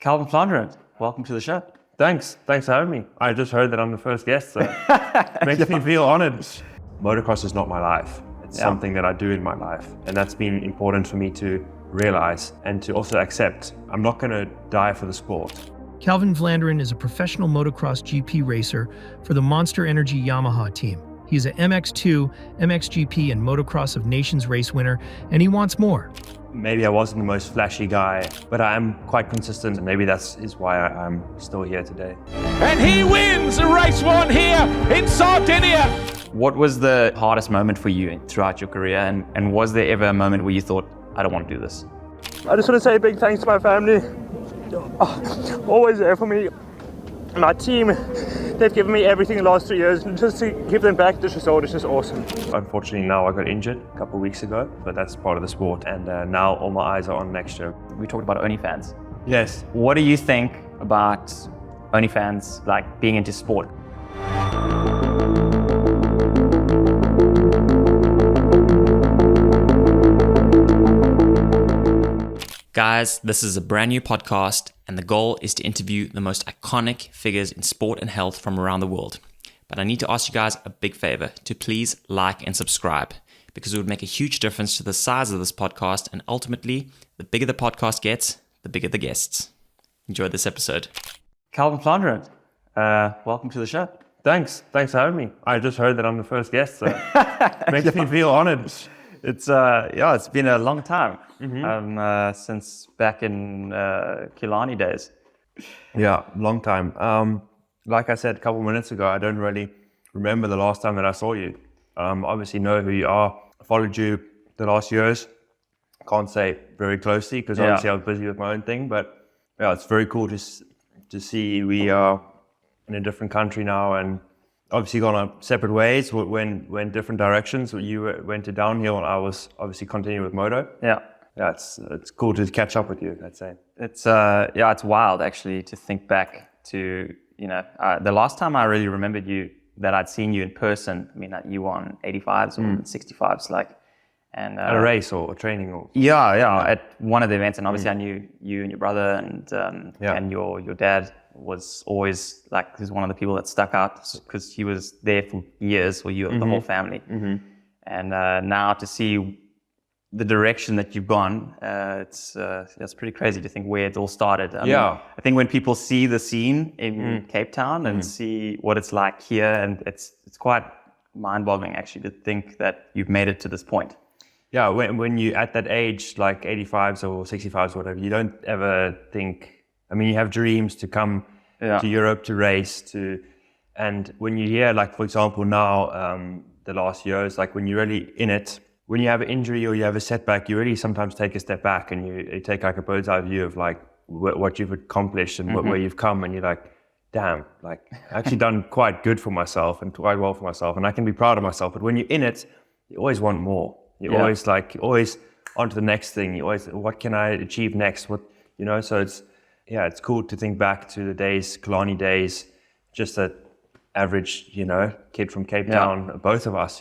Calvin Vlaanderen, welcome to the show. Thanks for having me. I just heard that I'm the first guest, so it makes me feel honored. Motocross is not my life. It's something that I do in my life. And that's been important for me to realize and to also accept. I'm not going to die for the sport. Calvin Vlaanderen is a professional motocross GP racer for the Monster Energy Yamaha team. He's a MX2, MXGP, and Motocross of Nations race winner, and he wants more. Maybe I wasn't the most flashy guy, but I am quite consistent, and maybe that is why I'm still here today. And he wins race one here in Sardinia. What was the hardest moment for you throughout your career, and was there ever a moment where you thought, I don't want to do this? I just want to say a big thanks to my family. Always there for me. My team, they've given me everything the last 3 years, and just to give them back this result is just awesome. Unfortunately, now I got injured a couple of weeks ago, but that's part of the sport, and now all my eyes are on next year. We talked about OnlyFans. Yes. What do you think about OnlyFans, like being into sport? Guys, this is a brand new podcast, and the goal is to interview the most iconic figures in sport and health from around the world. But I need to ask you guys a big favor to please like and subscribe, because it would make a huge difference to the size of this podcast, and ultimately, the bigger the podcast gets, the bigger the guests. Enjoy this episode. Calvin Vlaanderen, welcome to the show. Thanks for having me. I just heard that I'm the first guest, so it makes me feel honored. It's been a long time. Since back in Killarney days. Yeah, long time. Like I said a couple of minutes ago, I don't really remember the last time that I saw you. Obviously know who you are. I followed you the last years. Can't say very closely because obviously I was busy with my own thing. But yeah, it's very cool to see we are in a different country now and obviously gone our separate ways. Went different directions. You went to downhill and I was obviously continuing with moto. Yeah, it's cool to catch up with you, I'd say. It's wild actually to think back to, the last time I really remembered you, that I'd seen you in person. I mean, you were on 85s or 65s, and at a race or training or at one of the events. And obviously I knew you and your brother and your dad was always he's one of the people that stuck out because he was there for years, or you, the whole family. And now to see the direction that you've gone, it's pretty crazy to think where it all started. I think when people see the scene in Cape Town and see what it's like here, and it's quite mind-boggling actually to think that you've made it to this point. Yeah, when you at that age, like 85s or 65s or whatever, you don't ever think. I mean, you have dreams to come to Europe to race and when you hear, like for example now, the last years, like when you're really in it. When you have an injury or you have a setback, you really sometimes take a step back and you take like a bird's eye view of like what you've accomplished and where you've come, and you're like, damn, like I actually done quite good for myself and quite well for myself, and I can be proud of myself. But when you're in it, you always want more. You always on to the next thing. You always, what can I achieve next? So it's cool to think back to the days, Killarney days, just an average, kid from Cape Town, both of us,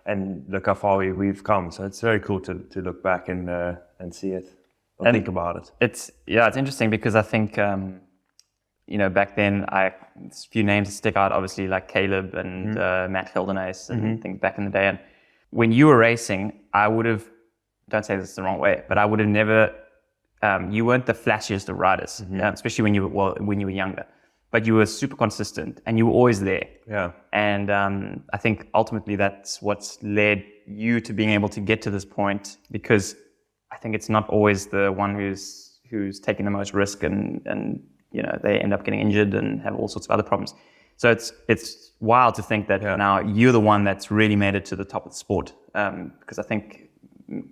and look how far we've come. So it's very cool to look back and see it and think about it. It's interesting because I think, back then, a few names that stick out, obviously, like Caleb and Matt Coldenhoff and things back in the day. And when you were racing, I would have, don't say this the wrong way, but I would have never, you weren't the flashiest of riders, especially when you were younger. But you were super consistent and you were always there. Yeah. And I think ultimately that's what's led you to being able to get to this point, because I think it's not always the one who's taking the most risk and they end up getting injured and have all sorts of other problems. So it's wild to think that now you're the one that's really made it to the top of the sport. Because I think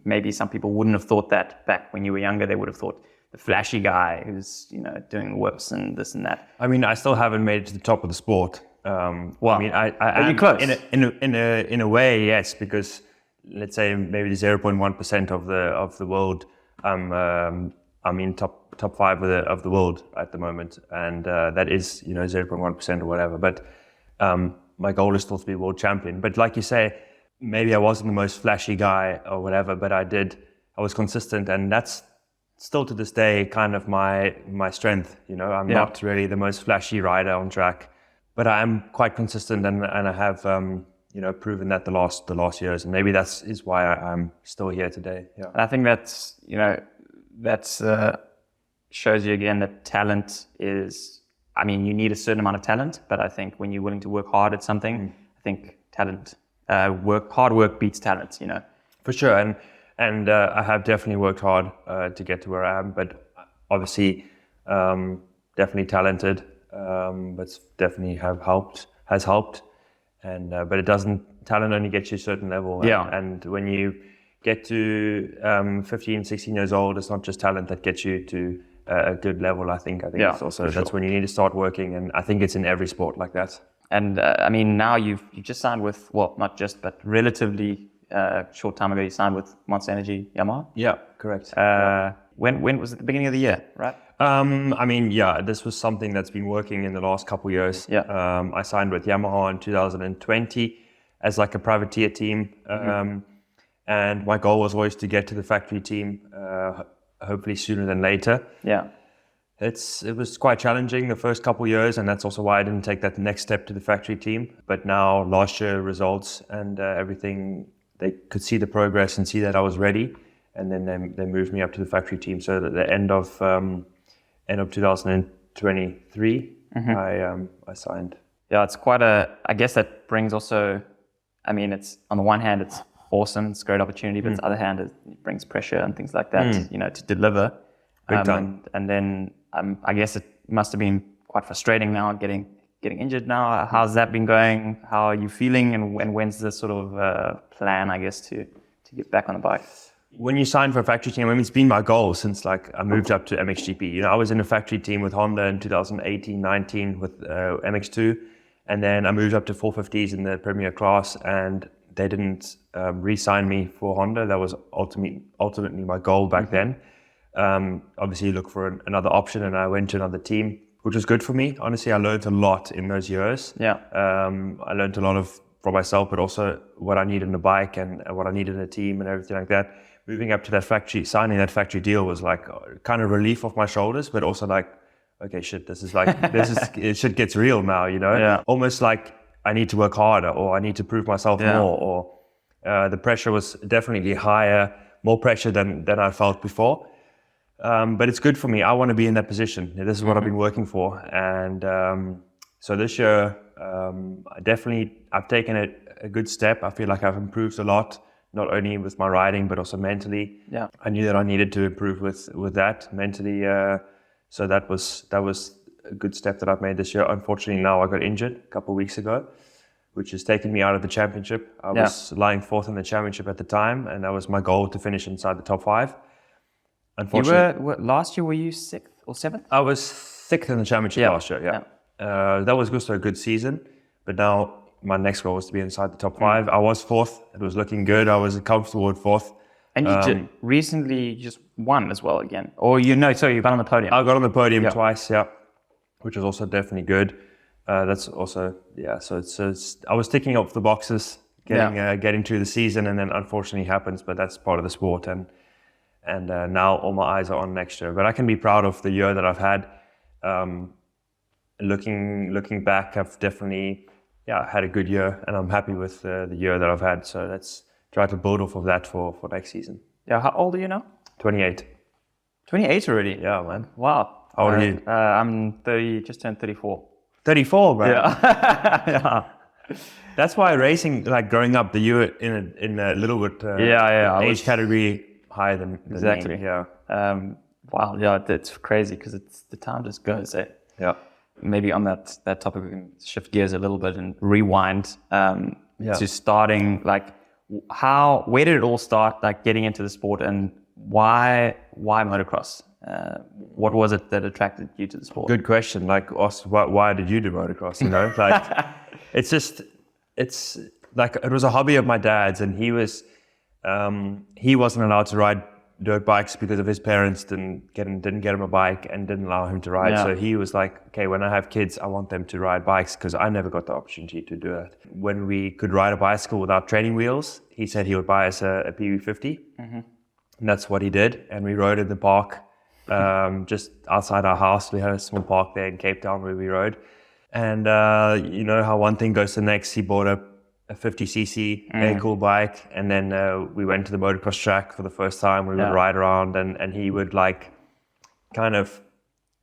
maybe some people wouldn't have thought that back when you were younger. They would have thought, the flashy guy who's doing whips and this and that. I mean, I still haven't made it to the top of the sport. I mean, I are you close? In a way, yes, because let's say maybe the 0.1% of the world. I'm in top 5 of the world at the moment, and that is 0.1% or whatever. But my goal is still to be world champion. But like you say, maybe I wasn't the most flashy guy or whatever, but I was consistent, and that's still to this day kind of my strength. You know, I'm not really the most flashy rider on track, but I am quite consistent, and I have you know, proven that the last years, and maybe is why I'm still here today. Yeah, and I think that's, you know, that's shows you again that talent is. I mean, you need a certain amount of talent, but I think when you're willing to work hard at something, I think hard work beats talent. You know, for sure, and I have definitely worked hard to get to where I am, but obviously definitely talented, but definitely has helped. And but talent only gets you a certain level. And when you get to 15, 16 years old, it's not just talent that gets you to a good level. I think it's also that's when you need to start working, and I think it's in every sport like that. And I mean, now you've just signed with, well, not just, but relatively short time ago, you signed with Monster Energy Yamaha. Yeah, correct. When was it? The beginning of the year, right? I mean, yeah, this was something that's been working in the last couple of years. Yeah. I signed with Yamaha in 2020 as like a privateer team. And my goal was always to get to the factory team, hopefully sooner than later. Yeah. It was quite challenging the first couple of years, and that's also why I didn't take that next step to the factory team. But now, last year, results and everything, they could see the progress and see that I was ready, and then they moved me up to the factory team. So at the end of 2023, I signed. Yeah, it's quite I guess that brings also, I mean, it's on the one hand, it's awesome, it's a great opportunity, but on the other hand, it brings pressure and things like that, you know, to deliver. Big time. And then I guess it must have been quite frustrating now, getting injured now. How's that been going? How are you feeling? And when's the sort of plan, I guess, to get back on the bike? When you sign for a factory team, I mean, it's been my goal since like I moved up to MXGP. You know, I was in a factory team with Honda in 2018-19 with MX2, and then I moved up to 450s in the Premier class, and they didn't re-sign me for Honda. That was ultimately my goal back then. Obviously, look for another option, and I went to another team, which was good for me. Honestly, I learned a lot in those years. Yeah. I learned a lot for myself, but also what I need in a bike and what I need in a team and everything like that. Moving up to that factory, signing that factory deal was like kind of relief off my shoulders, but also like, okay, shit, shit gets real now, you know? Yeah. Almost like I need to work harder, or I need to prove myself more, or the pressure was definitely higher, more pressure than I felt before. But it's good for me. I want to be in that position. This is what I've been working for. And so this year, I've taken a good step. I feel like I've improved a lot, not only with my riding, but also mentally. Yeah. I knew that I needed to improve with that mentally. So that was a good step that I've made this year. Unfortunately, now I got injured a couple of weeks ago, which has taken me out of the championship. I was lying fourth in the championship at the time, and that was my goal, to finish inside the top 5. Unfortunately, last year, were you 6th or 7th? I was 6th in the championship last year, that was also a good season, but now my next goal was to be inside the top 5. I was 4th. It was looking good. I was comfortable at 4th. And you recently just won as well again. Or you got on the podium. I got on the podium twice, which was also definitely good. That's also, so I was ticking off the boxes, getting through the season, and then unfortunately happens, but that's part of the sport. And now all my eyes are on next year. But I can be proud of the year that I've had. Looking back, I've definitely had a good year, and I'm happy with the year that I've had. So let's try to build off of that for next season. Yeah, how old are you now? 28. 28 already? Yeah, man. Wow. How old are you? I'm 30, just turned 34. 34, man. Yeah. Yeah. That's why racing, like growing up, you were in a little bit age category higher than exactly. Me. Yeah. Wow. Yeah, it's crazy because the time just goes. Yeah. Maybe on that topic, we can shift gears a little bit and rewind to starting. Like, where did it all start? Like getting into the sport, and why motocross? What was it that attracted you to the sport? Good question. Like, why did you do motocross? You know, like it's like it was a hobby of my dad's, and he wasn't allowed to ride dirt bikes because of his parents didn't get him a bike and didn't allow him to ride. So he was like, okay, when I have kids, I want them to ride bikes, because I never got the opportunity to do it. When we could ride a bicycle without training wheels, he said he would buy us a PV50. And that's what he did. And we rode in the park just outside our house. We had a small park there in Cape Town where we rode. And you know how one thing goes to the next. He bought a 50cc, very cool bike. And then we went to the motocross track for the first time. We would ride around and he would like kind of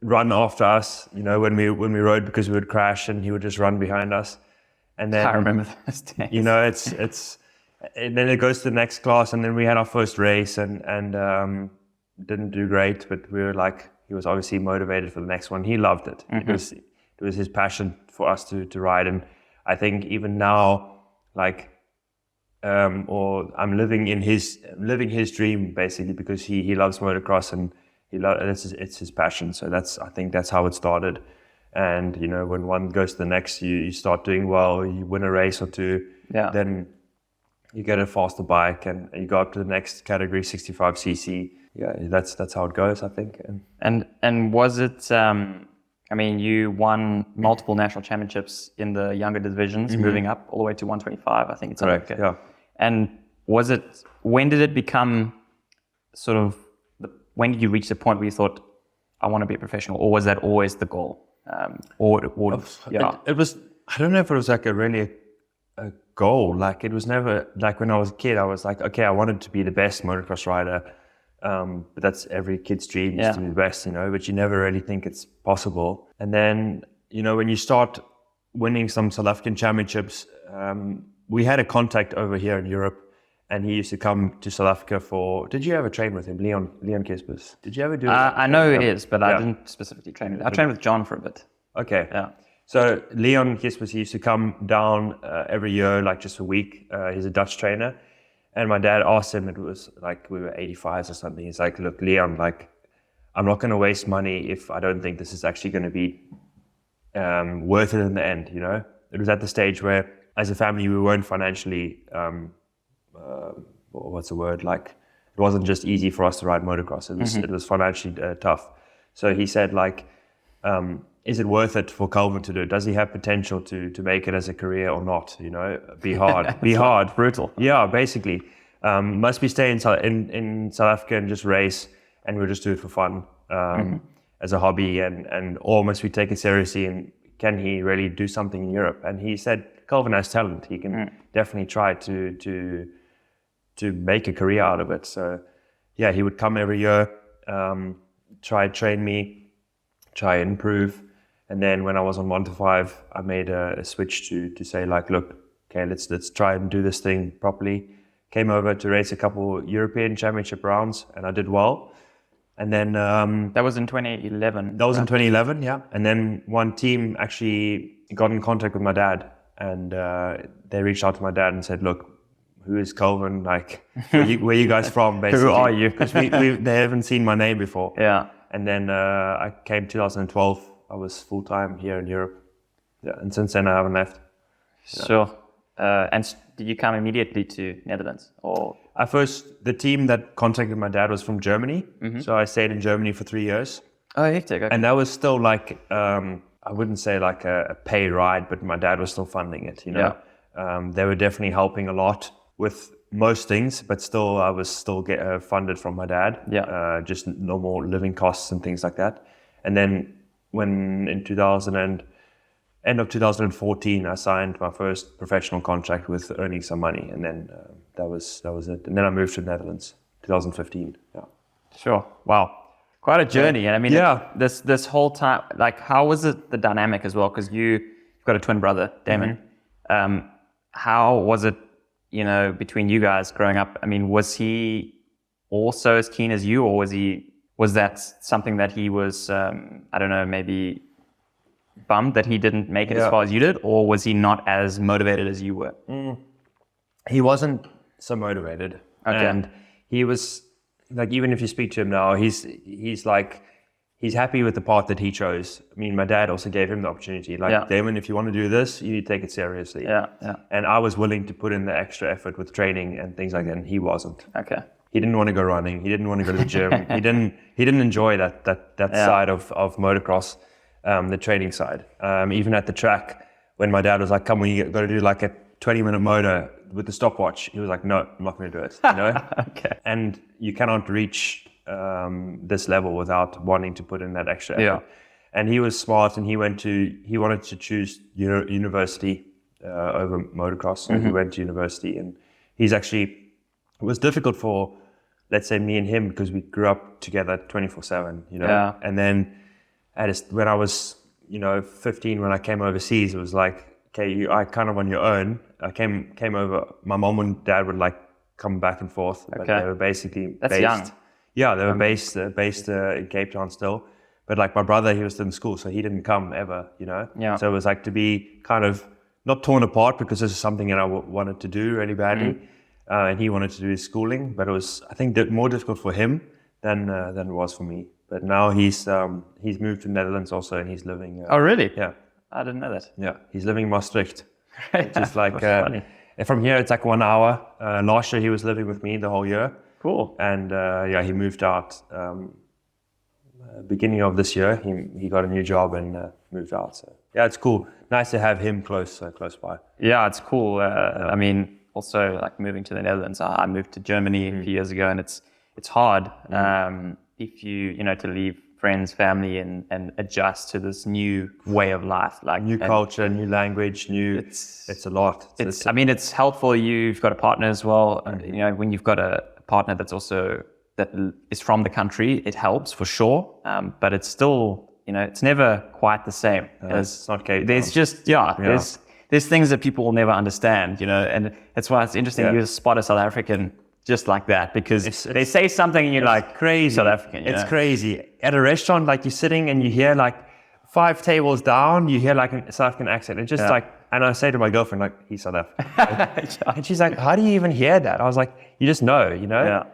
run after us, you know, when we rode, because we would crash and he would just run behind us. And then I remember those days. You know, it's and then it goes to the next class, and then we had our first race and didn't do great, but we were like, he was obviously motivated for the next one. He loved it. It was his passion for us to ride. And I think even now, like, or I'm living his dream basically, because he loves motocross and it's his passion. So I think that's how it started. And you know, when one goes to the next, you start doing well, you win a race or two, then you get a faster bike and you go up to the next category, 65cc. Yeah, that's how it goes, I think. And was it? I mean, you won multiple national championships in the younger divisions, moving up all the way to 125. I think it's correct. Okay. Yeah. And was it? When did it become sort of? When did you reach the point where you thought, I want to be a professional, or was that always the goal? It was. I don't know if it was like a goal. Like, it was never like when I was a kid. I was like, okay, I wanted to be the best motocross rider. But that's every kid's dream, is to be the best, you know. But you never really think it's possible. And then, you know, when you start winning some South African championships, we had a contact over here in Europe. And he used to come to South Africa for... Did you ever train with him, Leon Kispers? Did you ever do it? I know he is, but I didn't specifically train with him. I trained with John for a bit. Okay. Yeah. So Leon Kispers, he used to come down every year, like just a week. He's a Dutch trainer. And my dad asked him, it was like we were 85s or something. He's like, look, Leon, like, I'm not going to waste money if I don't think this is actually going to be worth it in the end, you know? It was at the stage where, as a family, we weren't financially... what's the word? Like, it wasn't just easy for us to ride motocross. It was financially tough. So he said, like, is it worth it for Calvin to do it? Does he have potential to make it as a career or not? You know, be hard, be hard, brutal. Yeah, basically, must we stay in South Africa and just race, and we'll just do it for fun as a hobby, or must we take it seriously? And can he really do something in Europe? And he said, Calvin has talent. He can definitely try to make a career out of it. So yeah, he would come every year, try train me, try improve. And then when I was on 125, I made a switch to say, like, look, okay, let's try and do this thing properly. Came over to race a couple European championship rounds, and I did well. And then that was in 2011. That was in 2011, yeah. And then one team actually got in contact with my dad, and they reached out to my dad and said, look, who is Calvin? Like, where you guys from, basically? Who are you? Because they haven't seen my name before. Yeah. And then I came 2012. I was full-time here in Europe. Yeah, and since then I haven't left. Sure. And did you come immediately to Netherlands? Or the team that contacted my dad was from Germany. So I stayed in Germany for 3 years. Oh, hectic. Okay. And that was still like, I wouldn't say like a pay ride, but my dad was still funding it, you know. Yeah. They were definitely helping a lot with most things, but still I was still funded from my dad. Yeah. Just normal living costs and things like that. And then when in end of 2014, I signed my first professional contract with earning some money, and then that was it. And then I moved to the Netherlands, 2015. Yeah. Sure. Wow. Quite a journey. And I mean, this whole time, like, how was it the dynamic as well? Because you've got a twin brother, Damon. How was it, you know, between you guys growing up? I mean, was he also as keen as you, or was that something that he was, I don't know, maybe bummed that he didn't make it as far as you did, or was he not as motivated as you were? He wasn't so motivated. Okay. And he was, like, even if you speak to him now, he's like, he's happy with the path that he chose. I mean, my dad also gave him the opportunity. Like, Damon, if you want to do this, you need to take it seriously. Yeah. And I was willing to put in the extra effort with training and things like that, and he wasn't. Okay. He didn't want to go running. He didn't want to go to the gym. He didn't enjoy that side of motocross, the training side. Even at the track, when my dad was like, "Come, we got to do like a 20-minute motor with the stopwatch," he was like, "No, I'm not going to do it." You know. Okay. And you cannot reach this level without wanting to put in that extra effort. And he was smart, and he wanted to choose university over motocross. So he went to university, and it was difficult for, let's say, me and him, because we grew up together 24/7, And then when I was, 15, when I came overseas, it was like, okay, I kind of on your own. I came over. My mom and dad would like come back and forth, but they were basically That's based. Young. Yeah, they were based in Cape Town still. But like my brother, he was still in school, so he didn't come ever, Yeah. So it was like to be kind of not torn apart, because this is something that I wanted to do really badly, and he wanted to do his schooling. But it was, I think, more difficult for him than it was for me. But now he's moved to the Netherlands also, and he's living. Oh, really? Yeah. I didn't know that. Yeah, he's living in Maastricht. Which is like funny. from here it's like 1 hour. Last year he was living with me the whole year. Cool. And he moved out beginning of this year. He got a new job and moved out. So yeah, it's cool. Nice to have him close by. Yeah, it's cool. I mean, also like moving to the Netherlands. I moved to Germany a few years ago, and it's hard if you to leave friends, family, and adjust to this new way of life, like new culture, new language, it's a lot. I mean, it's helpful. You've got a partner as well. When you've got a partner that's also that is from the country, it helps for sure. But it's still, it's never quite the same. It's not Cape Town. There's just there's things that people will never understand, and that's why it's interesting. You spot a South African just like that, because they say something and you're like, crazy South African. It's crazy. At a restaurant, like you're sitting and you hear like 5 tables down, you hear like a South African accent. It's just like, and I say to my girlfriend, like, he's South African. And she's like, how do you even hear that? I was like, you just know, Yeah.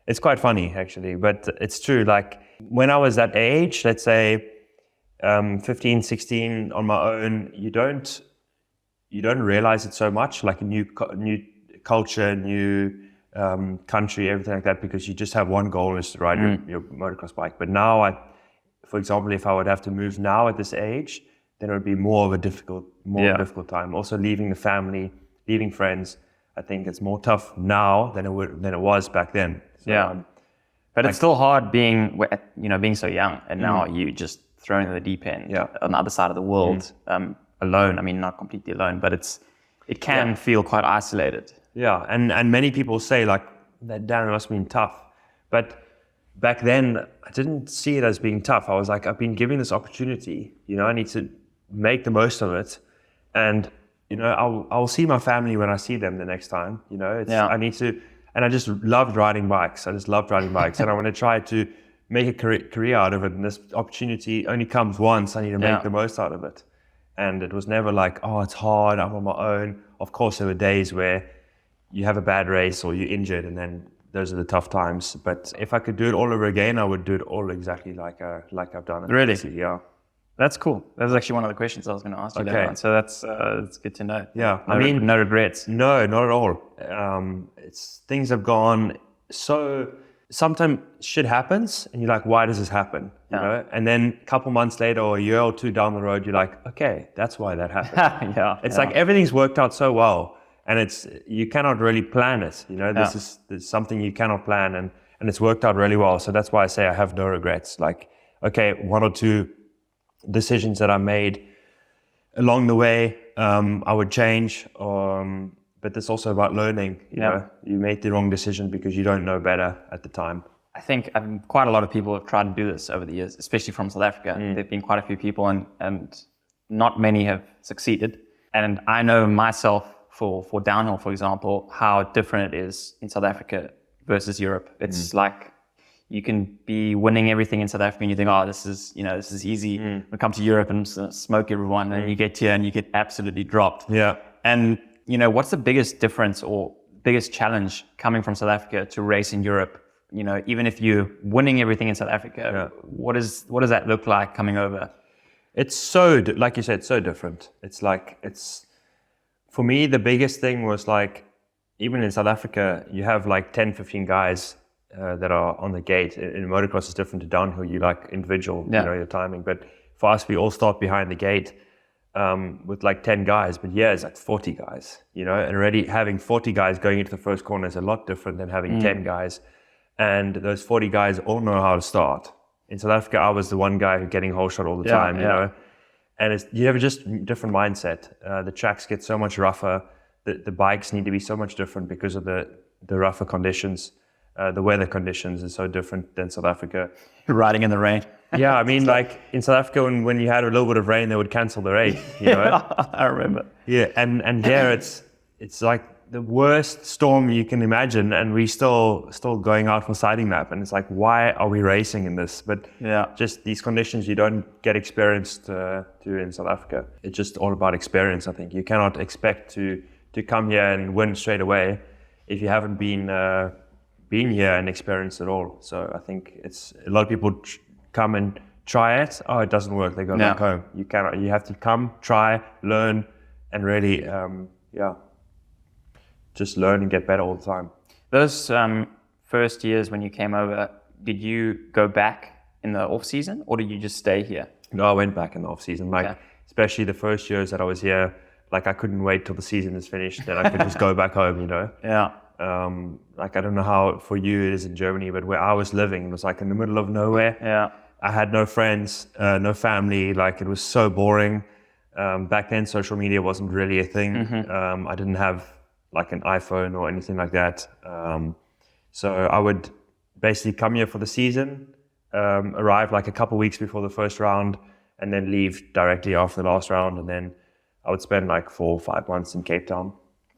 It's quite funny actually, but it's true. Like when I was that age, let's say 15, 16 on my own, you don't realize it so much, like a new culture, new country, everything like that, because you just have one goal, is to ride your motocross bike. But now, for example, if I would have to move now at this age, then it would be more of a difficult time. Also leaving the family, leaving friends, I think it's more tough now than it was back then. So, but it's still hard being so young, and now you just thrown in the deep end on the other side of the world, alone. I mean, not completely alone, but it can feel quite isolated. Yeah, and many people say like that, damn, it must have been tough. But back then, I didn't see it as being tough. I was like, I've been given this opportunity, I need to make the most of it. And, I'll see my family when I see them the next time, I need to, and I just loved riding bikes. And I want to try to make a career out of it. And this opportunity only comes once. I need to make the most out of it. And it was never like, oh, it's hard, I'm on my own. Of course, there were days where you have a bad race or you're injured, and then those are the tough times. But if I could do it all over again, I would do it all exactly like I've done it. Really? Yeah. That's cool. That was actually one of the questions I was going to ask you. Okay. So that's good to know. Yeah. No regrets. No, not at all. Things have gone so. Sometimes shit happens, and you're like, why does this happen? And then a couple months later, or a year or two down the road, you're like, okay, that's why that happened. It's like everything's worked out so well, and you cannot really plan it. This is something you cannot plan, and it's worked out really well. So that's why I say I have no regrets. Like, okay, 1 or 2 decisions that I made along the way, I would change. But it's also about learning. You made the wrong decision because you don't know better at the time. I think quite a lot of people have tried to do this over the years, especially from South Africa. There've been quite a few people, and not many have succeeded. And I know myself for downhill, for example, how different it is in South Africa versus Europe. It's like you can be winning everything in South Africa and you think, oh, this is easy. We come to Europe and smoke everyone, and you get here and you get absolutely dropped. Yeah. And what's the biggest difference or biggest challenge coming from South Africa to race in Europe? Even if you're winning everything in South Africa, what does that look like coming over? It's so, like you said, so different. For me, the biggest thing was like, even in South Africa, you have like 10, 15 guys that are on the gate. In motocross, it's different to downhill. You like individual, your timing. But for us, we all start behind the gate. With like 10 guys, but it's like 40 guys, and already having 40 guys going into the first corner is a lot different than having 10 guys. and those 40 guys all know how to start. In South Africa, I was the one guy getting whole shot all the time, you know. And you have just different mindset. The tracks get so much rougher. The bikes need to be so much different because of the rougher conditions. The weather conditions is so different than South Africa. Riding in the rain. Yeah, I mean, like in South Africa, when you had a little bit of rain, they would cancel the race. You know, I remember. Yeah, and there it's like the worst storm you can imagine, and we still going out for sighting lap, and it's like, why are we racing in this? But just these conditions you don't get experienced to in South Africa. It's just all about experience. I think you cannot expect to come here and win straight away if you haven't been here and experienced it all. So I think it's a lot of people come and try it. Oh, it doesn't work. They go back home. You cannot. You have to come, try, learn, and really, just learn and get better all the time. Those first years when you came over, did you go back in the off season, or did you just stay here? No, I went back in the off season. Especially the first years that I was here, like I couldn't wait till the season is finished, then I could just go back home. You know. Yeah. Like I don't know how for you it is in Germany, but where I was living was like in the middle of nowhere. Yeah. I had no friends, no family. Like it was so boring. Back then, social media wasn't really a thing. I didn't have like an iPhone or anything like that. So I would basically come here for the season, arrive like a couple weeks before the first round, and then leave directly after the last round. And then I would spend like 4 or 5 months in Cape Town.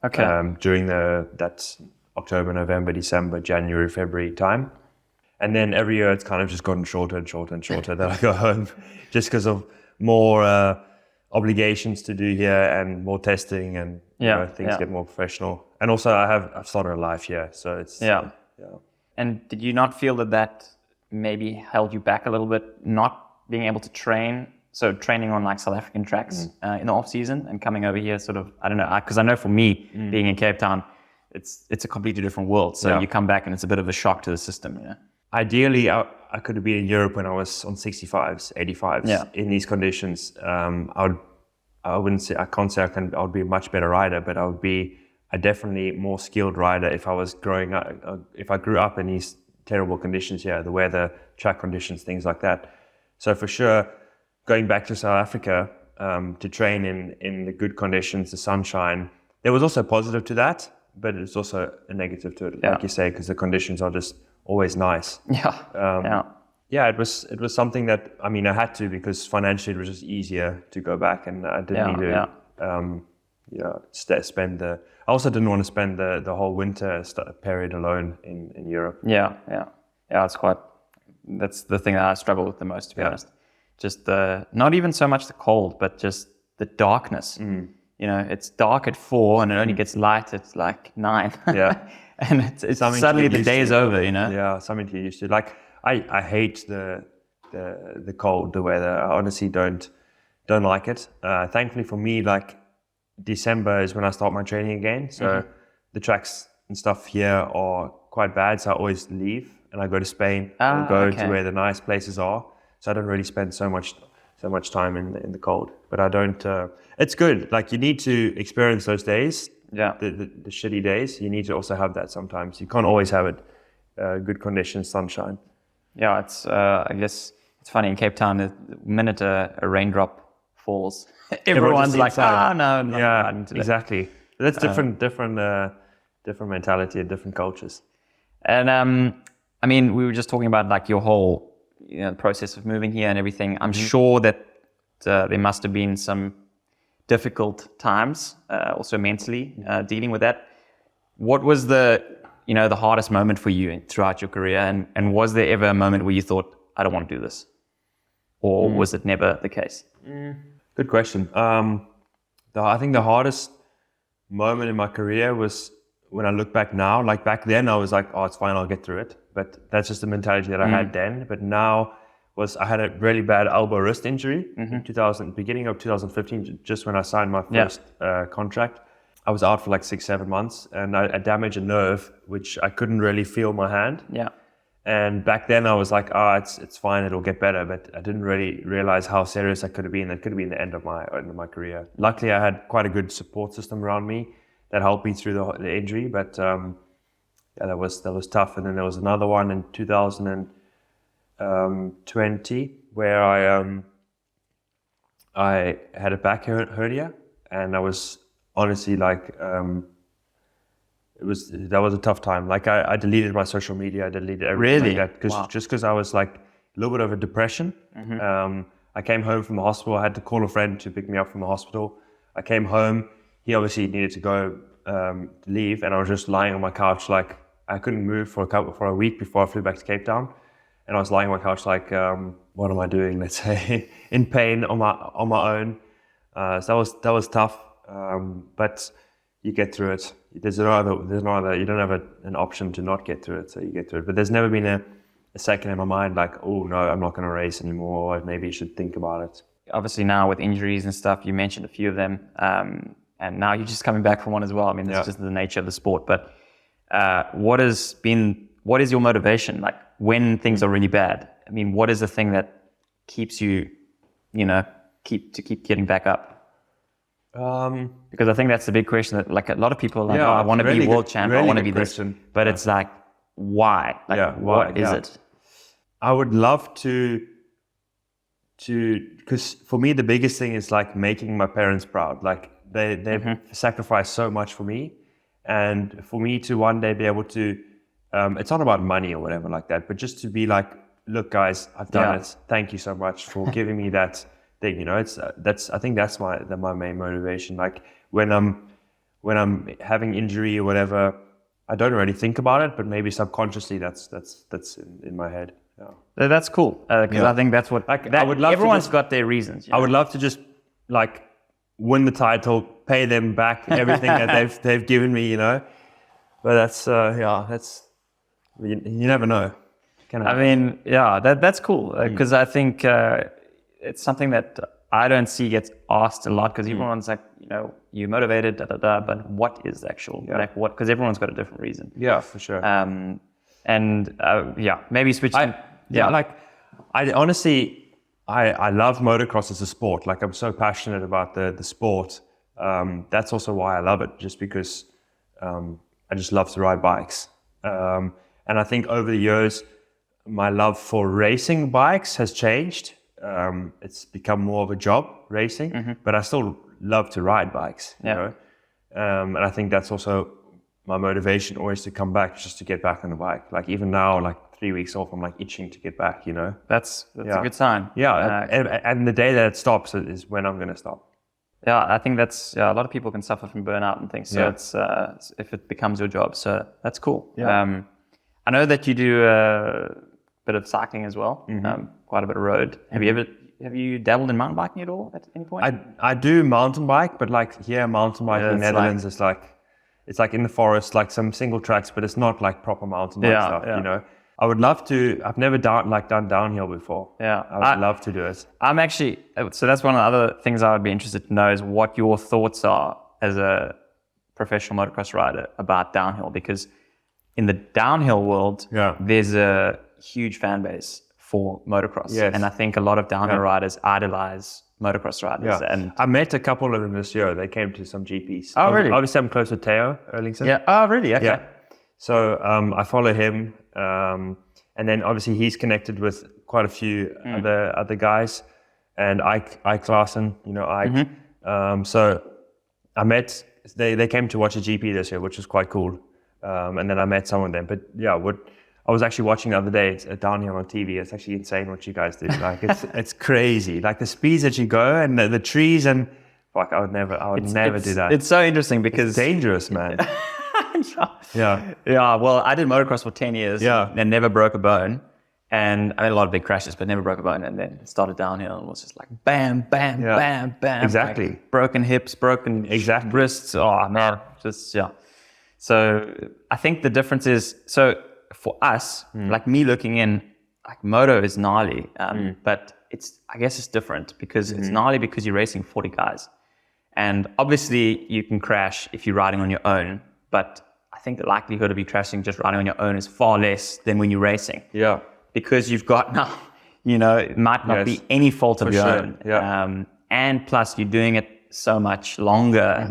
Okay. During that October, November, December, January, February time. And then every year it's kind of just gotten shorter and shorter and shorter that I go home, just because of more obligations to do here and more testing, and you know, things get more professional. And also I've started a life here, so it's And did you not feel that maybe held you back a little bit, not being able to train? So training on like South African tracks in the off season and coming over here, sort of, I don't know, because I know for me being in Cape Town, it's a completely different world. So you come back and it's a bit of a shock to the system, you know. Ideally, I could have been in Europe when I was on 65s, 85s in these conditions. I wouldn't say, I can't say I would be a much better rider, but I would be a definitely more skilled rider if I was growing up, if I grew up in these terrible conditions here, the weather, track conditions, things like that. So for sure, going back to South Africa to train in the good conditions, the sunshine, there was also a positive to that, but it's also a negative to it, like you say, because the conditions are just always nice. It was something that, I mean, I had to, because financially it was just easier to go back, and I didn't need to spend I also didn't want to spend the whole winter period alone in Europe. That's the thing that I struggle with the most, to be honest. Just not even so much the cold, but just the darkness. You know, it's dark at 4 and it only gets light at like 9. And it's suddenly the day is over, you know? Yeah, something to get used to. Like, I hate the cold, the weather. I honestly don't like it. Thankfully for me, like December is when I start my training again. So the tracks and stuff here are quite bad. So I always leave and I go to Spain or go to where the nice places are. So I don't really spend so much time in the cold. But I don't. It's good. Like, you need to experience those days. The shitty days. You need to also have that sometimes. You can't always have it. Good conditions, sunshine. Yeah, it's. I guess it's funny in Cape Town. The minute a raindrop falls, everyone's like, no. Yeah, exactly. That's different mentality and different cultures. And I mean, we were just talking about like your whole, process of moving here and everything. I'm sure that there must have been some difficult times, also mentally, dealing with that. What was the hardest moment for you throughout your career? And was there ever a moment where you thought, I don't want to do this? Or was it never the case? Good question. I think the hardest moment in my career was when I look back now. Like, back then I was like, oh, it's fine, I'll get through it. But that's just the mentality that I had then. But now I had a really bad elbow wrist injury in beginning of 2015, just when I signed my first contract. I was out for like 6-7 months, and I damaged a nerve, which I couldn't really feel my hand. And back then I was like, it's fine, it'll get better. But I didn't really realize how serious I could have been. That could have been the end of my career. Luckily, I had quite a good support system around me that helped me through the injury. But that was tough. And then there was another one in 2020 where I had a back hernia, and I was honestly like, that was a tough time. Like I deleted my social media, I deleted everything Really? like that, because I was like a little bit of a depression. I came home from the hospital. I had to call a friend to pick me up from the hospital. I came home. He obviously needed to go leave, and I was just lying on my couch, like I couldn't move for a week before I flew back to Cape Town. And I was lying on my couch, like, what am I doing? Let's say, in pain on my own. So that was tough, but you get through it. There's no other. You don't have an option to not get through it, so you get through it. But there's never been a second in my mind like, oh no, I'm not going to race anymore. Or maybe you should think about it. Obviously now with injuries and stuff, you mentioned a few of them, and now you're just coming back from one as well. I mean, that's just the nature of the sport. But what is your motivation? Like when things are really bad? I mean, what is the thing that keeps you, keep getting back up? Because I think that's the big question that like a lot of people are like, I want to be world champion, I want to be this, but it's like, why? Like, what is it? I would love to, because for me the biggest thing is like making my parents proud. Like they've sacrificed so much for me, and for me to one day be able to, it's not about money or whatever like that, but just to be like, look guys, I've done it. Thank you so much for giving me that thing. I think that's my main motivation. Like when I'm having injury or whatever, I don't really think about it, but maybe subconsciously that's in my head. Yeah. That's cool, because I think that's what I would love. Everyone's got their reasons. I would love to just like win the title, pay them back everything that they've given me, But that's you never know. I mean, that's cool, because I think it's something that I don't see gets asked a lot, because everyone's like, you're motivated, but what is the actual, like what, because everyone's got a different reason. Yeah, for sure. Maybe switching. Like I honestly, I love motocross as a sport. Like I'm so passionate about the sport. That's also why I love it, just because I just love to ride bikes. And I think over the years, my love for racing bikes has changed. It's become more of a job, racing, but I still love to ride bikes, you know. And I think that's also my motivation always to come back, just to get back on the bike. Like even now, like 3 weeks off, I'm like itching to get back, That's a good sign. Yeah, and the day that it stops is when I'm going to stop. Yeah, I think that's, a lot of people can suffer from burnout and things. So it's if it becomes your job, so that's cool. Yeah. I know that you do a bit of cycling as well, quite a bit of road. Have you dabbled in mountain biking at all at any point? I do mountain bike, but like here, mountain bike in the Netherlands is like, it's like in the forest, like some single tracks, but it's not like proper mountain bike stuff, I would love to. I've never done downhill before. Yeah, I would love to do it. I'm actually, so that's one of the other things I would be interested to know is what your thoughts are as a professional motocross rider about downhill, because in the downhill world, there's a huge fan base for motocross. Yes. And I think a lot of downhill riders idolize motocross riders. Yeah. And I met a couple of them this year. They came to some GPs. Oh, really? Obviously, I'm close with Theo Herlings. Yeah. Oh, really? Okay. Yeah. So I follow him. And then obviously he's connected with quite a few other guys. And Ike Klaassen, Ike. So I met, they came to watch a GP this year, which was quite cool. And then I met some of them. But I was actually watching the other day, it's downhill on TV. It's actually insane what you guys do. Like it's crazy. Like the speeds that you go and the trees and fuck, I would never do that. It's so interesting because it's dangerous, man. Yeah. Well, I did motocross for 10 years and never broke a bone. And I made a lot of big crashes, but never broke a bone. And then started downhill and was just like bam, bam, bam, bam. Exactly. Like broken hips, broken wrists. Oh man, So I think the difference is, for us, like me looking in, like moto is gnarly, but I guess it's different because it's gnarly because you're racing 40 guys. And obviously you can crash if you're riding on your own, but I think the likelihood of you crashing just riding on your own is far less than when you're racing. Yeah. Because you've got now, it might not be any fault of your own. Yeah. And plus you're doing it so much longer,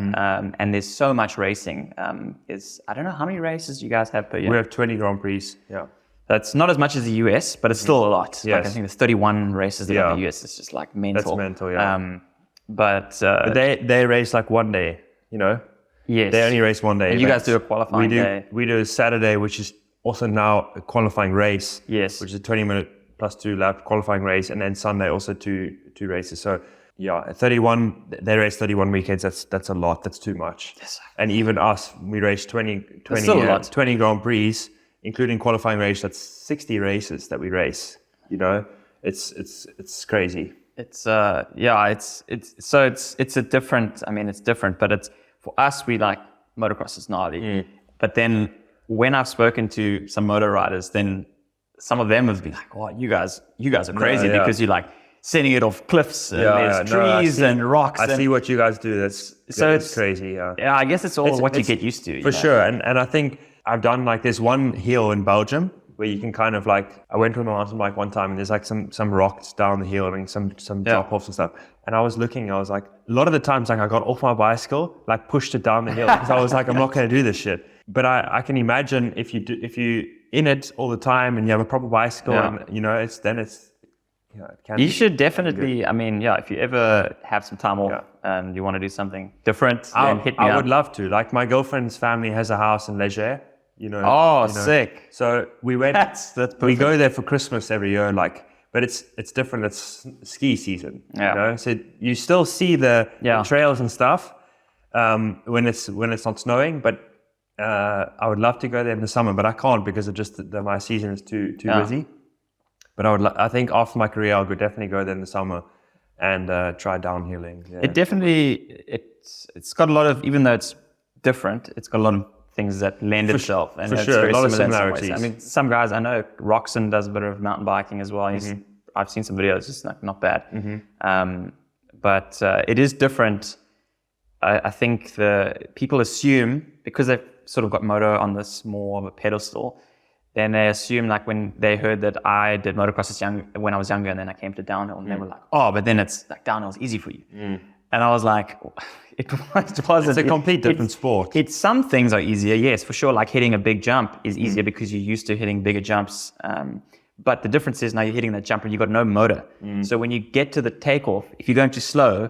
and there's so much racing. I don't know how many races you guys have per year. We have 20 Grand Prix. Yeah. That's not as much as the US, but it's still a lot. Yes. Like I think there's 31 races in the US. It's just like mental. That's mental, yeah. But they race like one day, you know? Yes. They only race one day. And you guys do a qualifying day. We do a Saturday, which is also now a qualifying race. Yes. Which is a 20-minute plus 2 lap qualifying race, and then Sunday also two races. So yeah, 31. They race 31 weekends. That's a lot. That's too much. Yes. And even us, we race 20 Grand Prix, including qualifying race. That's 60 races that we race. You know, it's crazy. It's a different. I mean, it's different, but it's for us. We like motocross is gnarly, but then when I've spoken to some moto riders, then some of them have been like, "Oh, you guys are crazy because you're like sending it off cliffs and there's trees and rocks." I see what you guys do. It's crazy. Yeah, I guess it's all what you get used to. For sure, and I think I've done like this one hill in Belgium where you can kind of like, I went on a mountain bike one time and there's like some rocks down the hill and some drop offs and stuff. And I was looking, I was like, a lot of the times like I got off my bicycle, like pushed it down the hill because I was like, I'm not going to do this shit. But I can imagine if you in it all the time and you have a proper bicycle and you know, it can. You should definitely, I mean, if you ever have some time off and you want to do something different, then hit me up. I would love to. Like my girlfriend's family has a house in Leger. You know. Oh, sick! So we went. That's we go there for Christmas every year, like. But it's different. It's ski season. Yeah. You know? So you still see the trails and stuff when it's not snowing. But I would love to go there in the summer, but I can't because of just my season is too busy. But I think after my career, I'll definitely go there in the summer and try downhilling. Yeah. It definitely it's got a lot of, even though it's different, it's got a lot of things that lend itself, and it's very a lot of similar similarities. I mean, some guys I know, Roxon does a bit of mountain biking as well. I've seen some videos; it's not bad. But it is different. I think the people assume because they've sort of got moto on this more of a pedestal, then they assume like when they heard that I did motocross when I was younger, and then I came to downhill, and they were like, "Oh, but then it's like downhill is easy for you." And I was like, it wasn't. It's a complete different sport. Some things are easier, yes, for sure. Like hitting a big jump is easier because you're used to hitting bigger jumps. But the difference is now you're hitting that jump and you've got no motor. So when you get to the takeoff, if you're going too slow,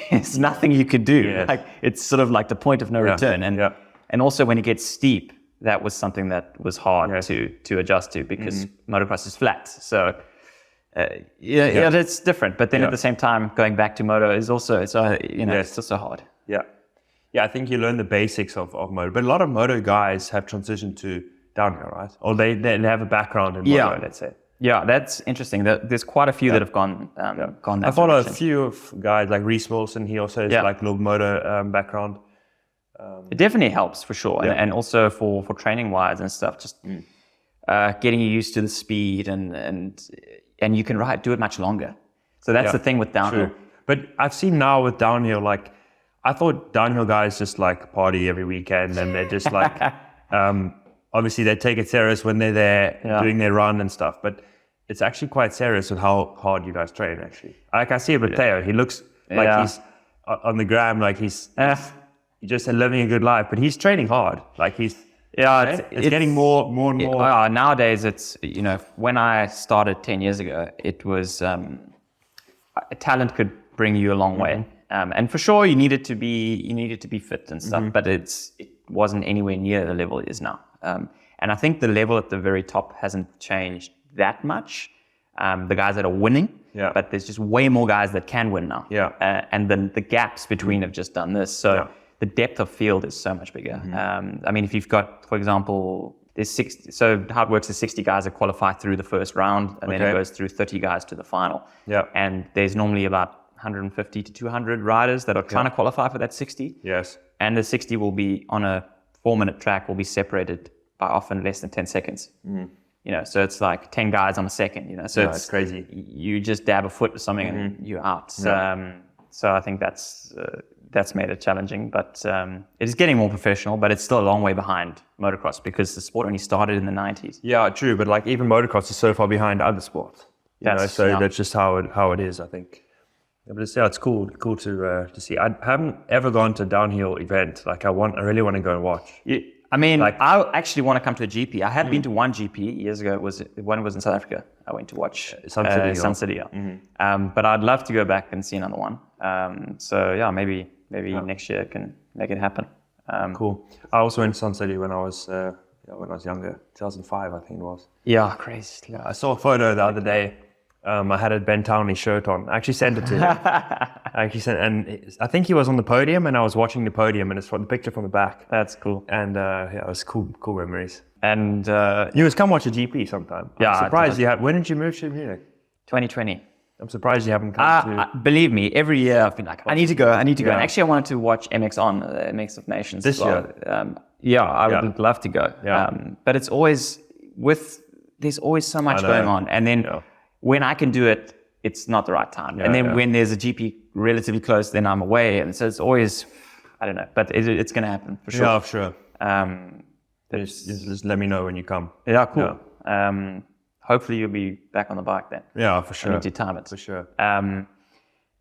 there's nothing you can do. Yes. Like it's sort of like the point of no return. And also when it gets steep, that was something that was hard to adjust to because motocross is flat. So it's different. But then at the same time, going back to moto is also it's also hard. Yeah, I think you learn the basics of moto. But a lot of moto guys have transitioned to downhill, right? Or they have a background in moto, let's say. Yeah, that's interesting. There's quite a few that have gone that I follow a few of guys like Reese Wilson. He also has like a little moto background. It definitely helps for sure, and also for training wise and stuff. Just getting you used to the speed and you can do it much longer. So that's the thing with downhill. True. But I've seen now with downhill, like I thought downhill guys just like party every weekend and they're just like, obviously they take it serious when they're there doing their run and stuff. But it's actually quite serious with how hard you guys train actually. Like I see it with Theo, he looks like he's on the gram, like he's just living a good life, but he's training hard. Like he's, it's getting more and more. Nowadays, it's, when I started 10 years ago, it was talent could bring you a long way, and for sure you needed to be fit and stuff, but it wasn't anywhere near the level it is now. And I think the level at the very top hasn't changed that much. The guys that are winning, but there's just way more guys that can win now. And then the gaps between have just done this. So. The depth of field is so much bigger. I mean, if you've got, for example, there's 60, so how it works is 60 guys that qualify through the first round, and then it goes through 30 guys to the final. And there's normally about 150 to 200 riders that are trying to qualify for that 60. Yes. And the 60 will be on a 4-minute track, will be separated by often less than 10 seconds. So it's like 10 guys on a second, so it's crazy. You just dab a foot or something and you're out. So I think that's made it challenging, but it is getting more professional, but it's still a long way behind motocross because the sport only started in the 90s. Yeah, true, but like even motocross is so far behind other sports. So that's just how it is, I think. Yeah, but it's cool to see. I haven't ever gone to a downhill event. Like I really want to go and watch. I mean, I actually want to come to a GP. I had been to one GP years ago. One was in South Africa. I went to watch Sun City. But I'd love to go back and see another one. So yeah, maybe next year can make it happen. Cool. I also went to Sun City when I was younger, 2005, I think it was. Yeah, crazy. Yeah, I saw a photo the other day. I had a Ben Townley shirt on. I actually sent it to him. And I think he was on the podium, and I was watching the podium, and it's the picture from the back. That's cool. And it was cool memories. And you must come watch a GP sometime. Yeah, I'm surprised you have. When did you move to Munich? 2020. I'm surprised you haven't come to. Believe me, every year I've been like, I need to go. And actually, I wanted to watch MXON, MX of Nations. This year. I would love to go. Yeah. But it's always there's always so much going on, and then. Yeah. When I can do it, it's not the right time. And then when there's a GP relatively close, then I'm away. And so it's always, I don't know, but it's going to happen for sure. Yeah, for sure. Just let me know when you come. Yeah, cool. Yeah. Hopefully you'll be back on the bike then. Yeah, for sure. I need to time it. For sure.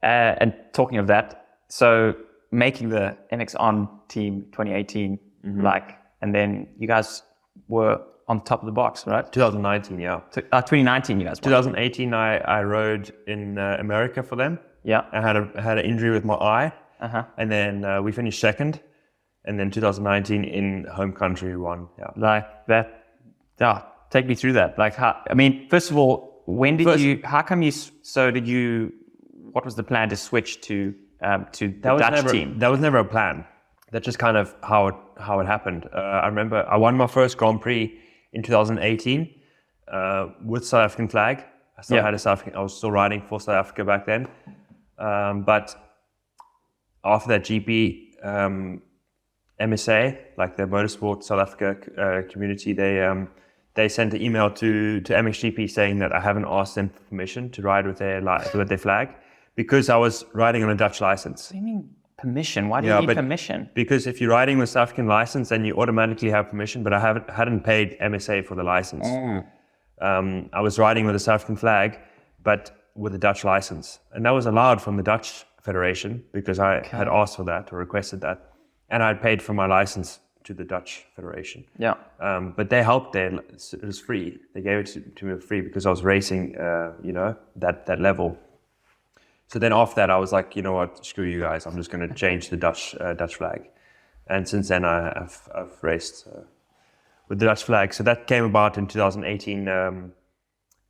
And talking of that, so making the MXON team 2018, and then you guys were on top of the box, right? 2019, yeah. 2019, you guys won. 2018, I rode in America for them. Yeah. I had an injury with my eye, and then we finished second, and then 2019 in home country we won. Yeah. Like that. Yeah. Take me through that. Like, first of all, what was the plan to switch to the Dutch team? That was never a plan. That's just kind of how it happened. I remember I won my first Grand Prix in 2018 with South African flag. I still had I was still riding for South Africa back then. But after that GP, MSA, like the Motorsport South Africa community, they sent an email to MXGP saying that I haven't asked them for permission to ride with their flag because I was riding on a Dutch license. What do you mean? Permission? Why do you need permission? Because if you're riding with South African license, then you automatically have permission. But I hadn't paid MSA for the license. I was riding with a South African flag, but with a Dutch license, and that was allowed from the Dutch Federation because I had asked for that or requested that, and I had paid for my license to the Dutch Federation. Yeah. But they helped there. It was free. They gave it to me for free because I was racing, that level. So then after that, I was like, you know what, screw you guys. I'm just going to change the Dutch flag. And since then, I've raced with the Dutch flag. So that came about in 2018.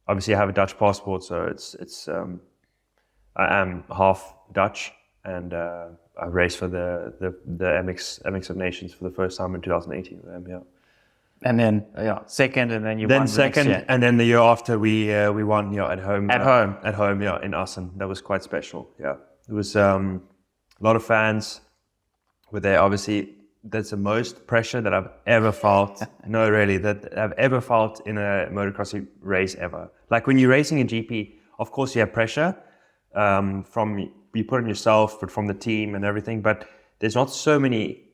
Obviously, I have a Dutch passport, so it's I am half Dutch, and I raced for the MX of Nations for the first time in 2018 with them. Yeah. And then second, and then won second, the next year. And then the year after we won at home. At home, in Assen. That was quite special. Yeah, it was a lot of fans were there. Obviously, that's the most pressure that I've ever felt. No, really, that I've ever felt in a motocross race ever. Like when you're racing a GP, of course you have pressure from you put on yourself, but from the team and everything. But there's not so many.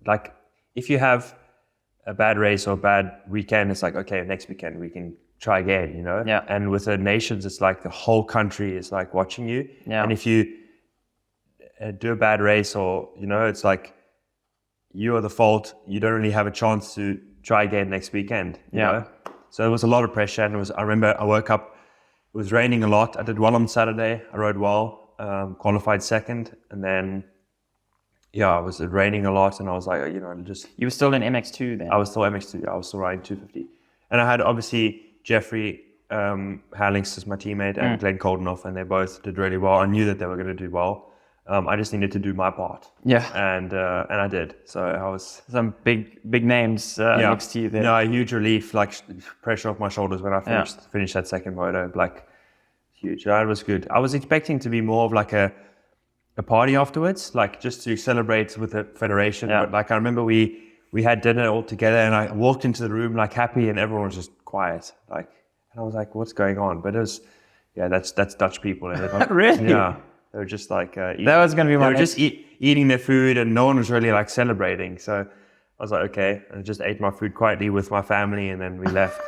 Like if you have a bad race or a bad weekend, it's like, okay, next weekend we can try again, Yeah. And with the nations, it's like the whole country is like watching you. Yeah. And if you do a bad race or, it's like you are the fault. You don't really have a chance to try again next weekend. You know? So there was a lot of pressure. And I remember I woke up, it was raining a lot. I did well on Saturday. I rode well, qualified second. And then it was raining a lot, and I was like, You were still in MX2 then? I was still MX2. I was still riding 250, and I had obviously Jeffrey Herlings as my teammate and Glen Coldenhoff, and they both did really well. I knew that they were going to do well. I just needed to do my part. Yeah. And I did. So I was some big names next to you there. Yeah, a huge relief, like pressure off my shoulders when I finished that second moto, like huge. That was good. I was expecting to be more of like a party afterwards, like just to celebrate with the federation. Yeah. But like I remember we had dinner all together, and I walked into the room like happy, and everyone was just quiet. Like, and I was like, "What's going on?" But it was, that's Dutch people. And really? Yeah, they were just like eating. That was going to be my. They were just eating their food, and no one was really like celebrating. So I was like, okay, and I just ate my food quietly with my family, and then we left.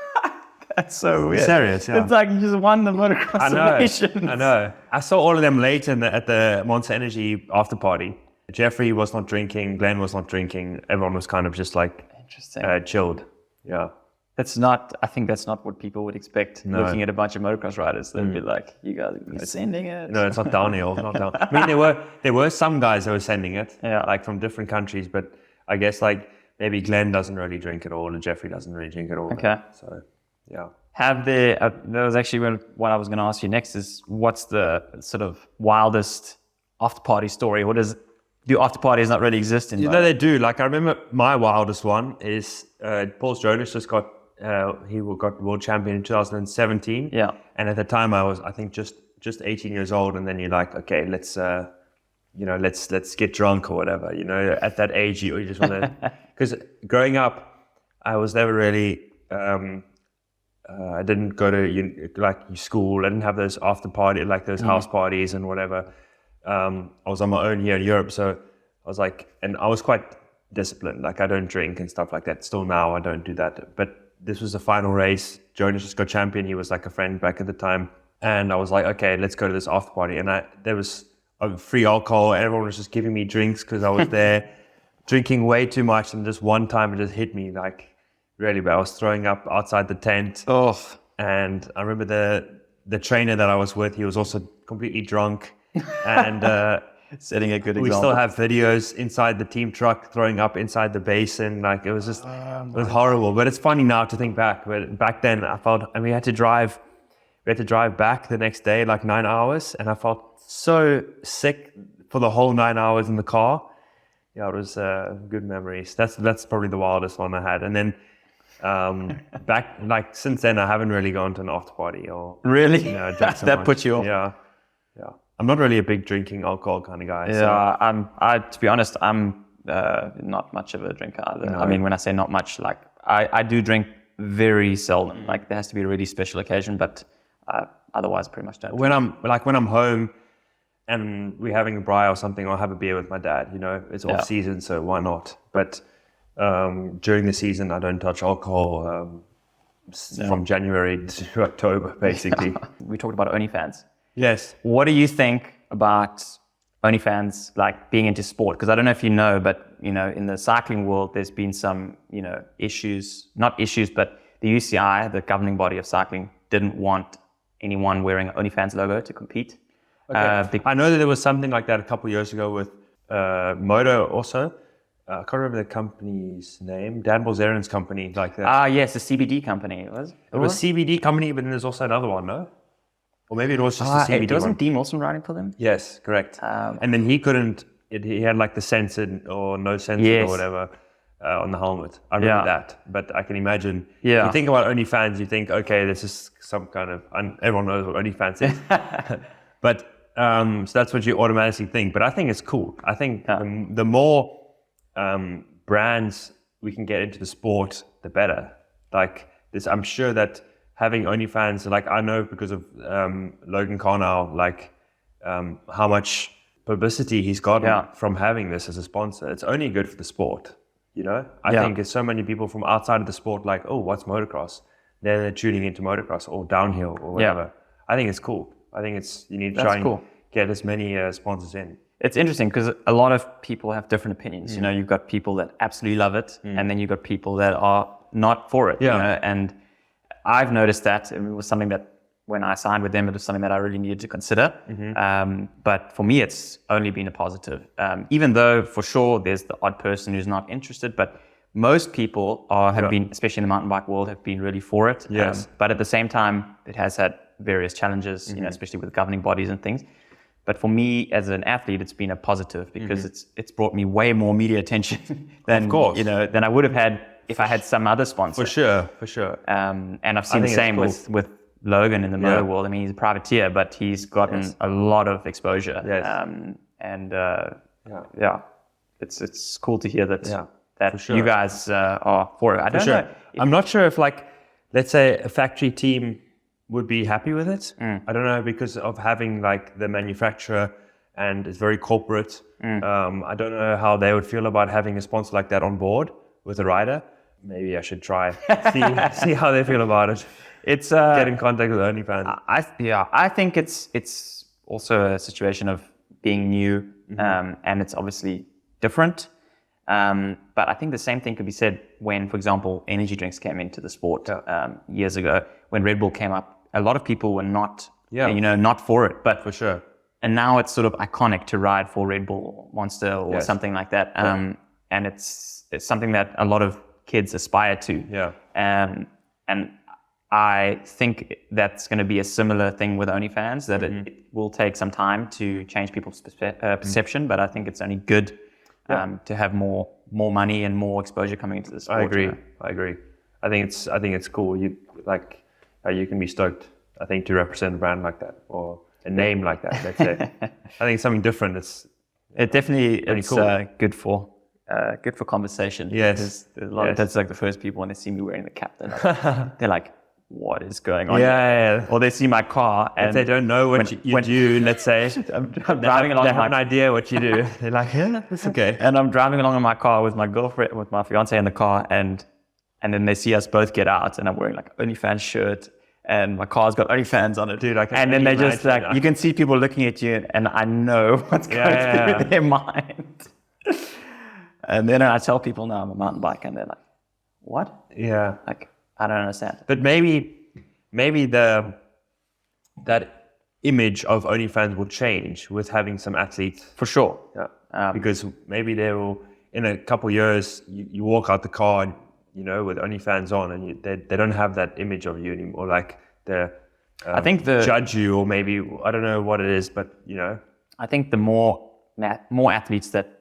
That's so weird. Serious, yeah. It's like you just won the Motocross of Nations. I know. I saw all of them late at the Monster Energy after party. Jeffrey was not drinking. Glen was not drinking. Everyone was kind of just like chilled. Yeah. I think that's not what people would expect looking at a bunch of motocross riders. They'd be like, you guys are sending it. No, it's not downhill. Not down. I mean, there were some guys that were sending it, like from different countries, but I guess like maybe Glen doesn't really drink at all and Jeffrey doesn't really drink at all. Okay. So, yeah. That was actually what I was going to ask you next is what's the sort of wildest after party story? Do after parties not really exist in? You know, they do. Like I remember my wildest one is Paul Jonas just got world champion in 2017. Yeah. And at the time I was, I think, just 18 years old. And then you're like, okay, let's get drunk or whatever. You know, at that age, you just want to. Because growing up, I was never really. I didn't go to school. I didn't have those after party, like those house parties and whatever. I was on my own here in Europe, so I was like, and I was quite disciplined. Like I don't drink and stuff like that. Still now, I don't do that. But this was the final race. Jonas just got champion. He was like a friend back at the time, and I was like, okay, let's go to this after party. And there was free alcohol. Everyone was just giving me drinks because I was there, drinking way too much. And just one time, it just hit me like really bad. I was throwing up outside the tent. Oh, and I remember the trainer that I was with. He was also completely drunk. And setting a good example. We still have videos inside the team truck throwing up inside the basin. Like it was just, it was horrible. But it's funny now to think back. But back then I felt, and we had to drive back the next day, like 9 hours. And I felt so sick for the whole 9 hours in the car. Yeah, it was good memories. That's probably the wildest one I had. And then back, like since then, I haven't really gone to an after party or really. That puts you off. Yeah. I'm not really a big drinking alcohol kind of guy. Yeah, so. To be honest, I'm not much of a drinker either. No. I mean, when I say not much, like I do drink very seldom. Like there has to be a really special occasion, but otherwise, pretty much don't. When I'm home and we're having a braai or something, I'll have a beer with my dad. You know, it's off season, so why not? But during the season, I don't touch alcohol from January to October, basically. We talked about OnlyFans. Yes. What do you think about OnlyFans, like being into sport? Because I don't know if you know, but in the cycling world, there's been some, not issues, but the UCI, the governing body of cycling, didn't want anyone wearing an OnlyFans logo to compete. Okay. I know that there was something like that a couple of years ago with Moto also. I can't remember the company's name. Dan Bilzerian's company, like that. Yes, a CBD company. It was CBD company, but then there's also another one, no? Or maybe it was just a CBD wasn't Dean Wilson riding for them? Yes, correct. And then he couldn't, he had like the censored or no censored or whatever on the helmet. I remember that. But I can imagine, if you think about OnlyFans, you think, okay, this is some kind of, everyone knows what OnlyFans is. But so that's what you automatically think. But I think it's cool. I think the more brands we can get into the sport, the better. Like this, I'm sure that having OnlyFans, like I know because of Logan Carnell, like how much publicity he's gotten from having this as a sponsor. It's only good for the sport, I think it's so many people from outside of the sport like, oh, what's motocross? Then they're tuning into motocross or downhill or whatever. I think it's cool. I think you need to try and get as many sponsors in. It's interesting because a lot of people have different opinions. You've got people that absolutely love it, and then you've got people that are not for it. And I've noticed that it was something that when I signed with them, it was something that I really needed to consider. But for me, it's only been a positive. Even though for sure there's the odd person who's not interested, but most people have been, especially in the mountain bike world, have been really for it. Yes. But at the same time, it has had various challenges, especially with governing bodies and things. But for me as an athlete, it's been a positive because it's brought me way more media attention than than I would have had if I had some other sponsor. For sure. And I've seen the same with Logan in the motor world. I mean, he's a privateer, but he's gotten a lot of exposure. It's cool to hear that you guys are for it. I don't know. I'm not sure if, like, let's say a factory team would be happy with it. I don't know, because of having like the manufacturer and it's very corporate. I don't know how they would feel about having a sponsor like that on board with a rider. Maybe I should try, see how they feel about it. It's get in contact with OnlyFans. I think it's also a situation of being new, and it's obviously different. But I think the same thing could be said when, for example, energy drinks came into the sport years ago. When Red Bull came up, a lot of people were not, not for it. But for sure. And now it's sort of iconic to ride for Red Bull or Monster or something like that. And it's something that a lot of kids aspire to. Yeah. And I think that's going to be a similar thing with OnlyFans, that it will take some time to change people's perception, but I think it's only good to have more money and more exposure coming into the sport. I agree. I think it's cool. You can be stoked, I think, to represent a brand like that or a name like that, let's say. I think it's something different. It's cool. Good for conversation. Yes. There's a lot of, that's like the first people when they see me wearing the cap, they're like, what is going on? Yeah. Or they see my car and if they don't know what you do, let's say, I'm driving along. They have an idea what you do. They're like, yeah, that's okay. And I'm driving along in my car with my girlfriend, with my fiance in the car, and then they see us both get out, and I'm wearing like an OnlyFans shirt, and my car's got OnlyFans on it, dude. And then they just you can see people looking at you, and I know what's going through their mind. And then I tell people, no, I'm a mountain biker, and they're like, what? Yeah. Like, I don't understand. But maybe that image of OnlyFans will change with having some athletes. For sure. Yeah. Because maybe they will, in a couple of years, you walk out the car and, with OnlyFans on, and they don't have that image of you anymore. Like I think judge you, or maybe, I don't know what it is, but I think the more athletes that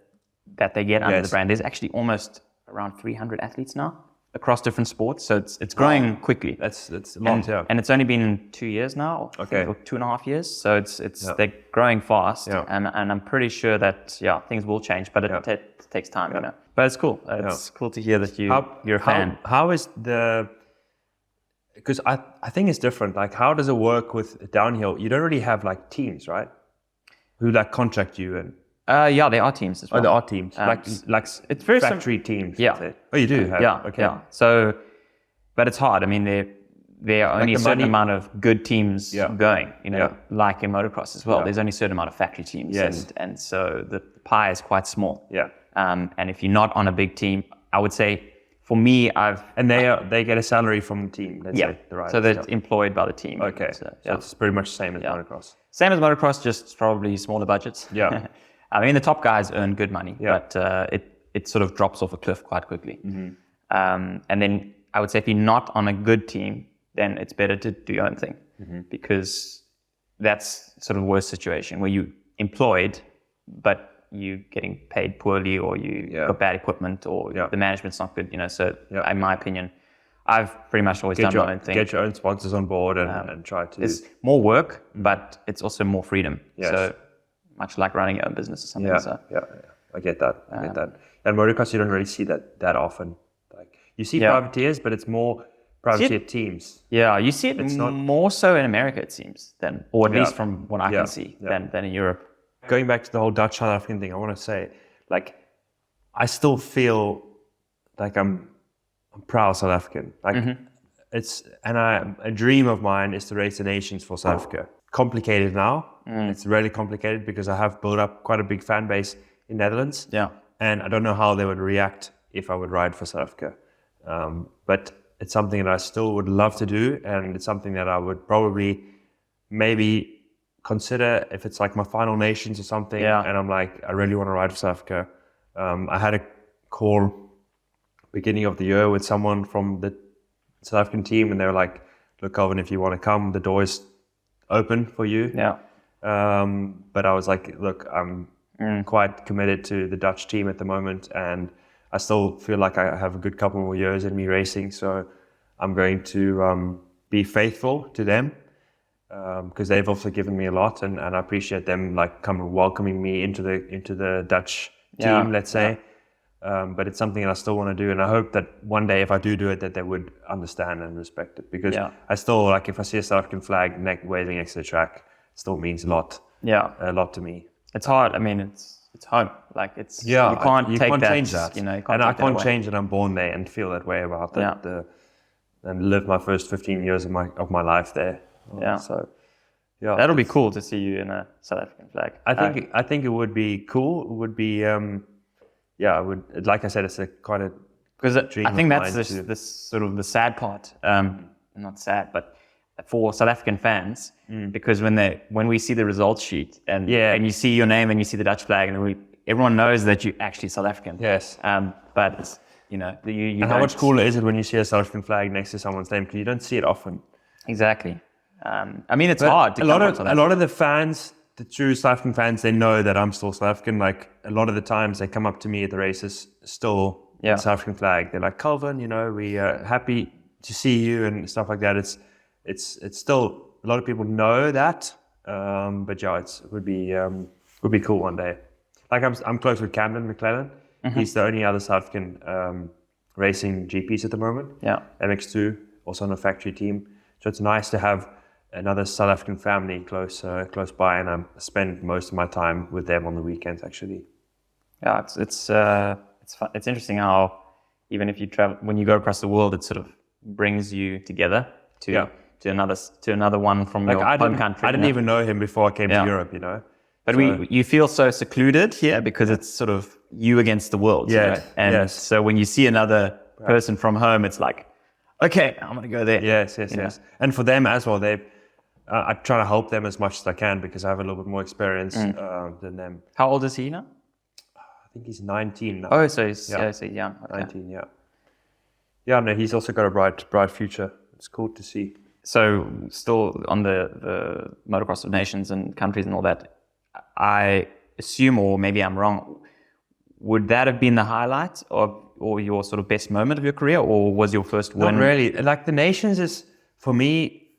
they get under the brand, there's actually almost around 300 athletes now across different sports, so it's growing quickly. That's a lot, and it's only been 2 years now, or 2.5 years. So it's they're growing fast, and I'm pretty sure that things will change, but it takes time, But it's cool. It's cool to hear that you're a fan. How is because I think it's different. Like, how does it work with downhill? You don't really have like teams, right? Who like contract you and. There are teams as well. Oh, there are teams, like it's very factory teams. Yeah. Oh, you do? Okay. Yeah. So, but it's hard. I mean, there are only a certain amount of good teams going. Like in motocross as well. There's only a certain amount of factory teams, and so the pie is quite small. Yeah. And if you're not on a big team, I would say, for me, they get a salary from the team. Let's say, the riders, so they're employed by the team. Okay. So it's pretty much the same as motocross. Same as motocross, just probably smaller budgets. Yeah. I mean, the top guys earn good money, but it sort of drops off a cliff quite quickly. And then I would say if you're not on a good team, then it's better to do your own thing, because that's sort of the worst situation where you employed, but you getting paid poorly, or you got bad equipment, or the management's not good. So in my opinion, I've pretty much always done my own thing. Get your own sponsors on board and try to. It's more work, but it's also more freedom. Yes. So much like running your own business or something. I get that. And motocross, you don't really see that often. Like, you see privateers, but it's more privateer teams. Yeah, you see it more so in America, it seems, or at least from what I can see, than in Europe. Going back to the whole Dutch South African thing, I want to say, like, I still feel like I'm proud South African. Like, a dream of mine is to race the nations for South Africa. Complicated now. It's really complicated because I have built up quite a big fan base in Netherlands. Yeah. And I don't know how they would react if I would ride for South Africa. But it's something that I still would love to do, and it's something that I would probably maybe consider if it's like my final nations or something. And I'm like, I really want to ride for South Africa. I had a call beginning of the year with someone from the South African team, and they were like, look, Calvin, if you want to come, the door is open for you. But I was like, look, I'm quite committed to the Dutch team at the moment, and I still feel like I have a good couple more years in me racing, so I'm going to be faithful to them, because they've also given me a lot, and I appreciate them like welcoming me into the Dutch team, let's say. But it's something that I still want to do, and I hope that one day if I do it, that they would understand and respect it, because I still, like, if I see a South African flag waving next to the track, it still means a lot. A lot to me. It's hard. I mean, it's home. Like, it's you can't change that. And I can't change that I'm born there and feel that way about the and live my first 15 years of my life there. Yeah. So yeah, that'll be cool to see you in a South African flag. I think it would be cool. It would be it would, like I said, it's quite a because dream I think of that's mine this sort of the sad part. Not sad, but for South African fans, because when we see the results sheet and you see your name and you see the Dutch flag, and everyone knows that you're actually South African. Yes. But you know, you and how much cooler is it when you see a South African flag next to someone's name? Because you don't see it often. Exactly. I mean, it's hard to a lot of the fans, the true South African fans, they know that I'm still South African. Like a lot of the times they come up to me at the races still with South African flag. They're like, Calvin, you know, we are happy to see you and stuff like that. It's still, a lot of people know that, but yeah, it would be cool one day. Like I'm close with Calvin Vlaanderen. He's the only other South African racing GPs at the moment. Yeah, MX2, also on a factory team. So it's nice to have another South African family close by, and I spend most of my time with them on the weekends actually. Yeah, it's fun. It's interesting how even if you travel, when you go across the world, it sort of brings you together to another one from your home country. I didn't even know him before I came to Europe, you know. But you feel so secluded here because it's sort of you against the world. Yeah. And so when you see another person from home, it's like, okay, I'm going to go there. Yes. And for them as well, I try to help them as much as I can because I have a little bit more experience than them. How old is he now? I think he's 19 now. Oh, so he's young. Okay. 19, yeah. Yeah, no, he's also got a bright future. It's cool to see. So still on the Motocross of Nations and countries and all that, I assume, or maybe I'm wrong, would that have been the highlight or your sort of best moment of your career, or was your first win? Not really. Like the Nations is, for me,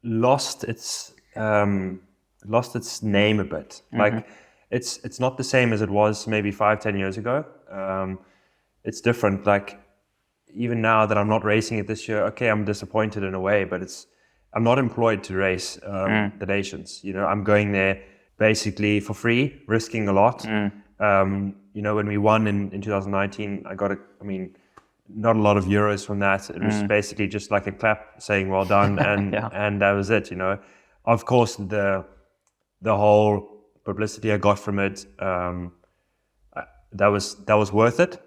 lost its name a bit. Like it's not the same as it was maybe 5-10 years ago. It's different. Like even now that I'm not racing it this year, okay, I'm disappointed in a way, but I'm not employed to race the Nations. You know, I'm going there basically for free, risking a lot. You know, when we won in 2019, I got not a lot of euros from that. It was basically just like a clap saying well done, and and that was it. You know, of course the whole publicity I got from it, that was worth it.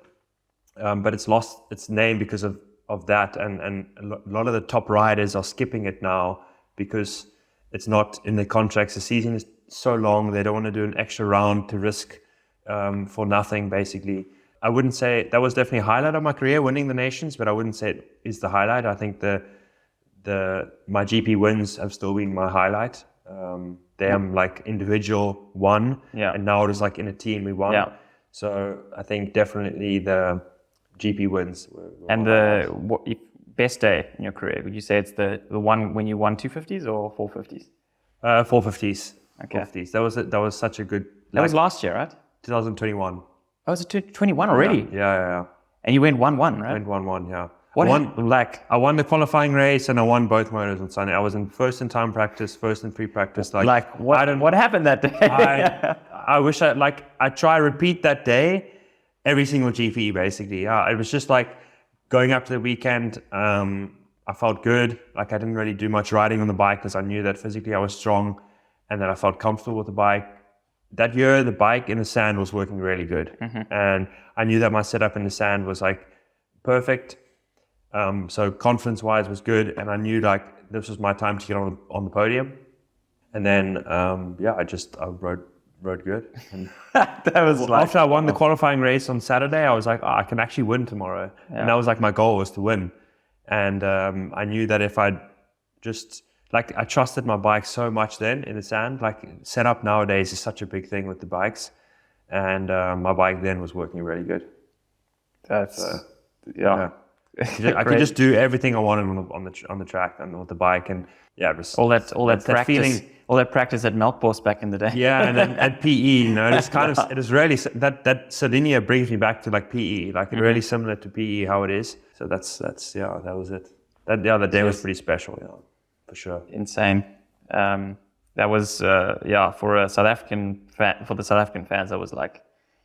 But it's lost its name because of that, and a lot of the top riders are skipping it now because it's not in their contracts. The season is so long, they don't want to do an extra round to risk for nothing, basically. I wouldn't say that was definitely a highlight of my career, winning the Nations, but I wouldn't say it is the highlight. I think my GP wins have still been my highlight. Them like individual won, and now it is like in a team we won. Yeah. So I think definitely the GP wins were and best day in your career, would you say it's the one when you won 250s or 450s? 450s. Okay. 450s. That was such a good. That was last year, right? 2021. Oh, it's 21 already. Yeah. And you went 1-1, right? Went 1-1, yeah. I won the qualifying race and I won both motors on Sunday. I was first in time practice, first in free practice. What happened that day? I wish I try to repeat that day every single GP basically. It was just like going up to the weekend. I felt good. Like I didn't really do much riding on the bike because I knew that physically I was strong and that I felt comfortable with the bike. That year, the bike in the sand was working really good. And I knew that my setup in the sand was like perfect. So confidence-wise was good. And I knew like this was my time to get on the podium. And then, I rode good. And that was after I won the qualifying race on Saturday, I was like, I can actually win tomorrow. Yeah. And that was like my goal was to win. And I knew that if I just... Like I trusted my bike so much then in the sand. Like setup nowadays is such a big thing with the bikes, and my bike then was working really good. That's I could just do everything I wanted on the track and with the bike, and it was all that practice, feeling, all that practice at Melkbos back in the day. Yeah, and then at PE, you know, it's kind of it was really that Sardinia brings me back to like PE, like really similar to PE how it is. So that's that was it. That the other day was pretty special. Yeah. For sure. Insane. That was for a South African for the South African fans, that was like,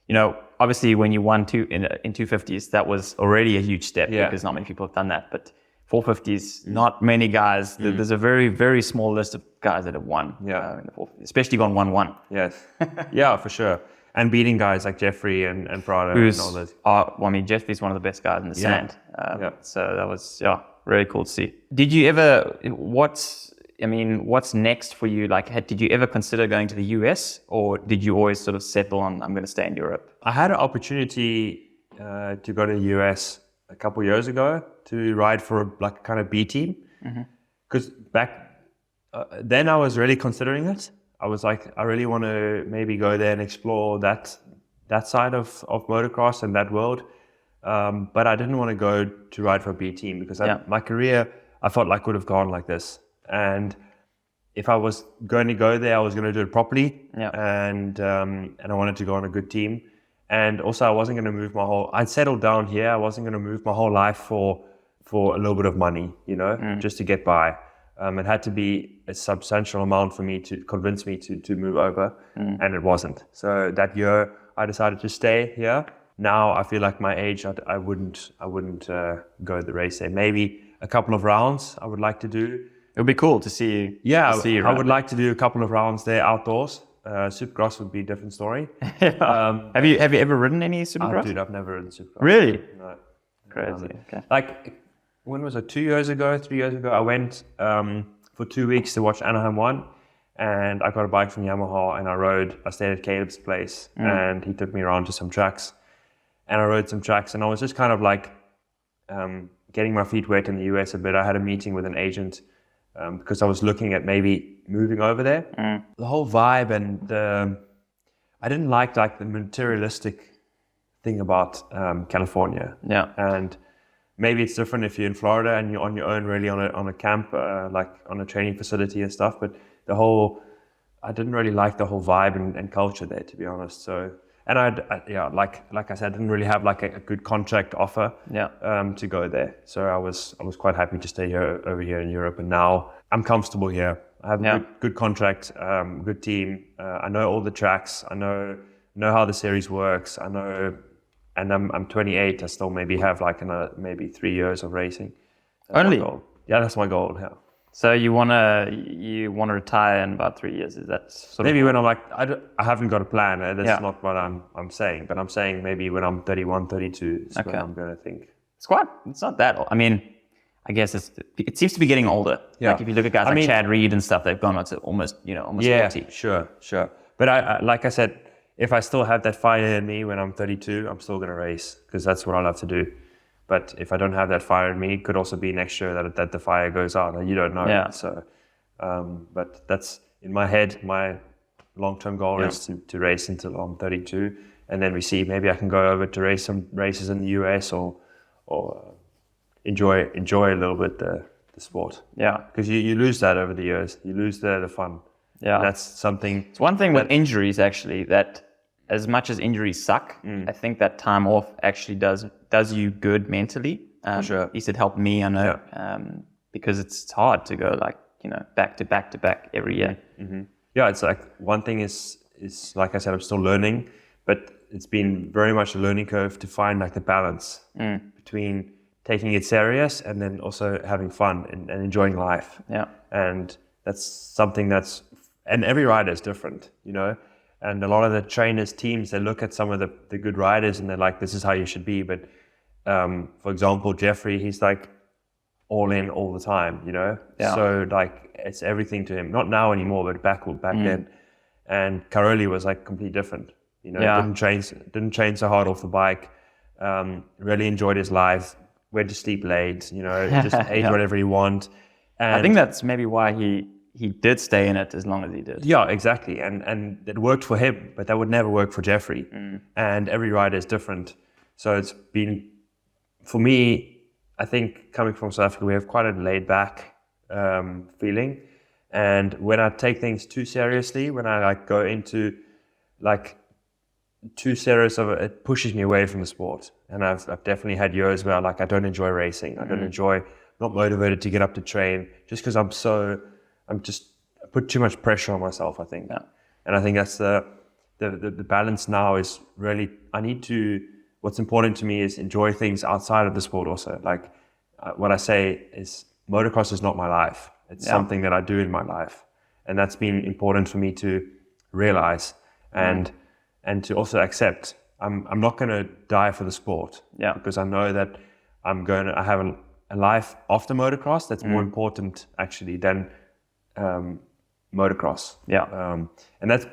you know, obviously when you won in 250s, that was already a huge step because not many people have done that. But 450s, not many guys. There's a very, very small list of guys that have won. In the 450s, especially gone 1-1. Yes. Yeah, for sure. And beating guys like Jeffrey and Prado and all those. Well, I mean, Jeffrey's one of the best guys in the sand. So that was really cool to see. Did you ever? What's next for you? Like, did you ever consider going to the US, or did you always sort of settle on I'm going to stay in Europe? I had an opportunity to go to the US a couple of years ago to ride for like a kind of B team, because back then I was really considering it. I was like, I really want to maybe go there and explore that side of motocross and that world, but I didn't want to go to ride for a B team because my career I felt like would have gone like this, and if I was going to go there, I was going to do it properly, and I wanted to go on a good team. And also, I wasn't going to move I'd settled down here. I wasn't going to move my whole life for a little bit of money, just to get by. It had to be a substantial amount for me to convince me to move over, and it wasn't. So that year, I decided to stay here. Now I feel like my age, I wouldn't go the race there. Maybe a couple of rounds I would like to do. It would be cool to see you. Yeah, I would like to do a couple of rounds there outdoors. Supercross would be a different story. Have you ever ridden any Supercross? Dude, I've never ridden Supercross. Really? No. Crazy. Okay. Like, when was it? 3 years ago, I went for 2 weeks to watch Anaheim 1, and I got a bike from Yamaha, and I stayed at Caleb's place, and he took me around to some tracks, and I rode some tracks, and I was just kind of like getting my feet wet in the US a bit. I had a meeting with an agent because I was looking at maybe moving over there. The whole vibe and I didn't like the materialistic thing about California. Yeah. And maybe it's different if you're in Florida and you're on your own, really on a camp, like on a training facility and stuff. But I didn't really like the whole vibe and culture there, to be honest. So, and like I said, I didn't really have like a good contract offer to go there. So I was quite happy to stay over here in Europe, and now I'm comfortable here. I have a good contract, good team. I know all the tracks. I know how the series works. I know, and I'm 28. I still maybe have like maybe 3 years of racing. That's Only? my goal. Yeah, that's my goal. Yeah. So you wanna retire in about 3 years? Is that sort maybe of when I'm like I haven't got a plan. That's not what I'm saying. But I'm saying maybe when I'm 31, 32 is when I'm gonna think. It's not that old. I mean, I guess it seems to be getting older. Yeah. Like if you look at guys like Chad Reed and stuff, they've gone up to almost 40. Sure. But I like I said, if I still have that fire in me when I'm 32, I'm still gonna race because that's what I love to do. But if I don't have that fire in me, it could also be next year that the fire goes out, and you don't know. Yeah. So, but that's in my head. My long-term goal is to race until I'm 32, and then we see maybe I can go over to race some races in the US or enjoy a little bit the sport. Yeah. Because you lose that over the years. You lose the fun. Yeah. And that's something. It's one thing with injuries actually, that as much as injuries suck, I think that time off actually does you good mentally. For sure. At least it helped me, I know, because it's hard to go like, back to back to back every year. Mm-hmm. Yeah, it's like one thing is like I said, I'm still learning, but it's been very much a learning curve to find like the balance between taking it serious and then also having fun and enjoying life. Yeah. And that's something and every rider is different, And a lot of the trainers, teams, they look at some of the good riders and they're like, this is how you should be. But for example, Jeffrey, he's like all in all the time, Yeah. So like it's everything to him. Not now anymore, but back then. And Caroli was like completely different. Didn't train so hard off the bike. Really enjoyed his life. Went to sleep late. Just ate whatever he wanted. And I think that's maybe why he did stay in it as long as he did. Yeah, exactly. And it worked for him, but that would never work for Jeffrey. And every rider is different. So it's been, for me, I think coming from South Africa, we have quite a laid back feeling. And when I take things too seriously, when I like go into like too serious of it pushes me away from the sport. And I've definitely had years where like I don't enjoy racing. I don't enjoy, not motivated to get up to train just because I put too much pressure on myself, I think. Yeah. And I think that's the balance now is really, what's important to me is enjoy things outside of the sport also. Like what I say is motocross is not my life. It's something that I do in my life. And that's been important for me to realize and to also accept. I'm not going to die for the sport because I know that I have a life after motocross that's more important actually than motocross. And that's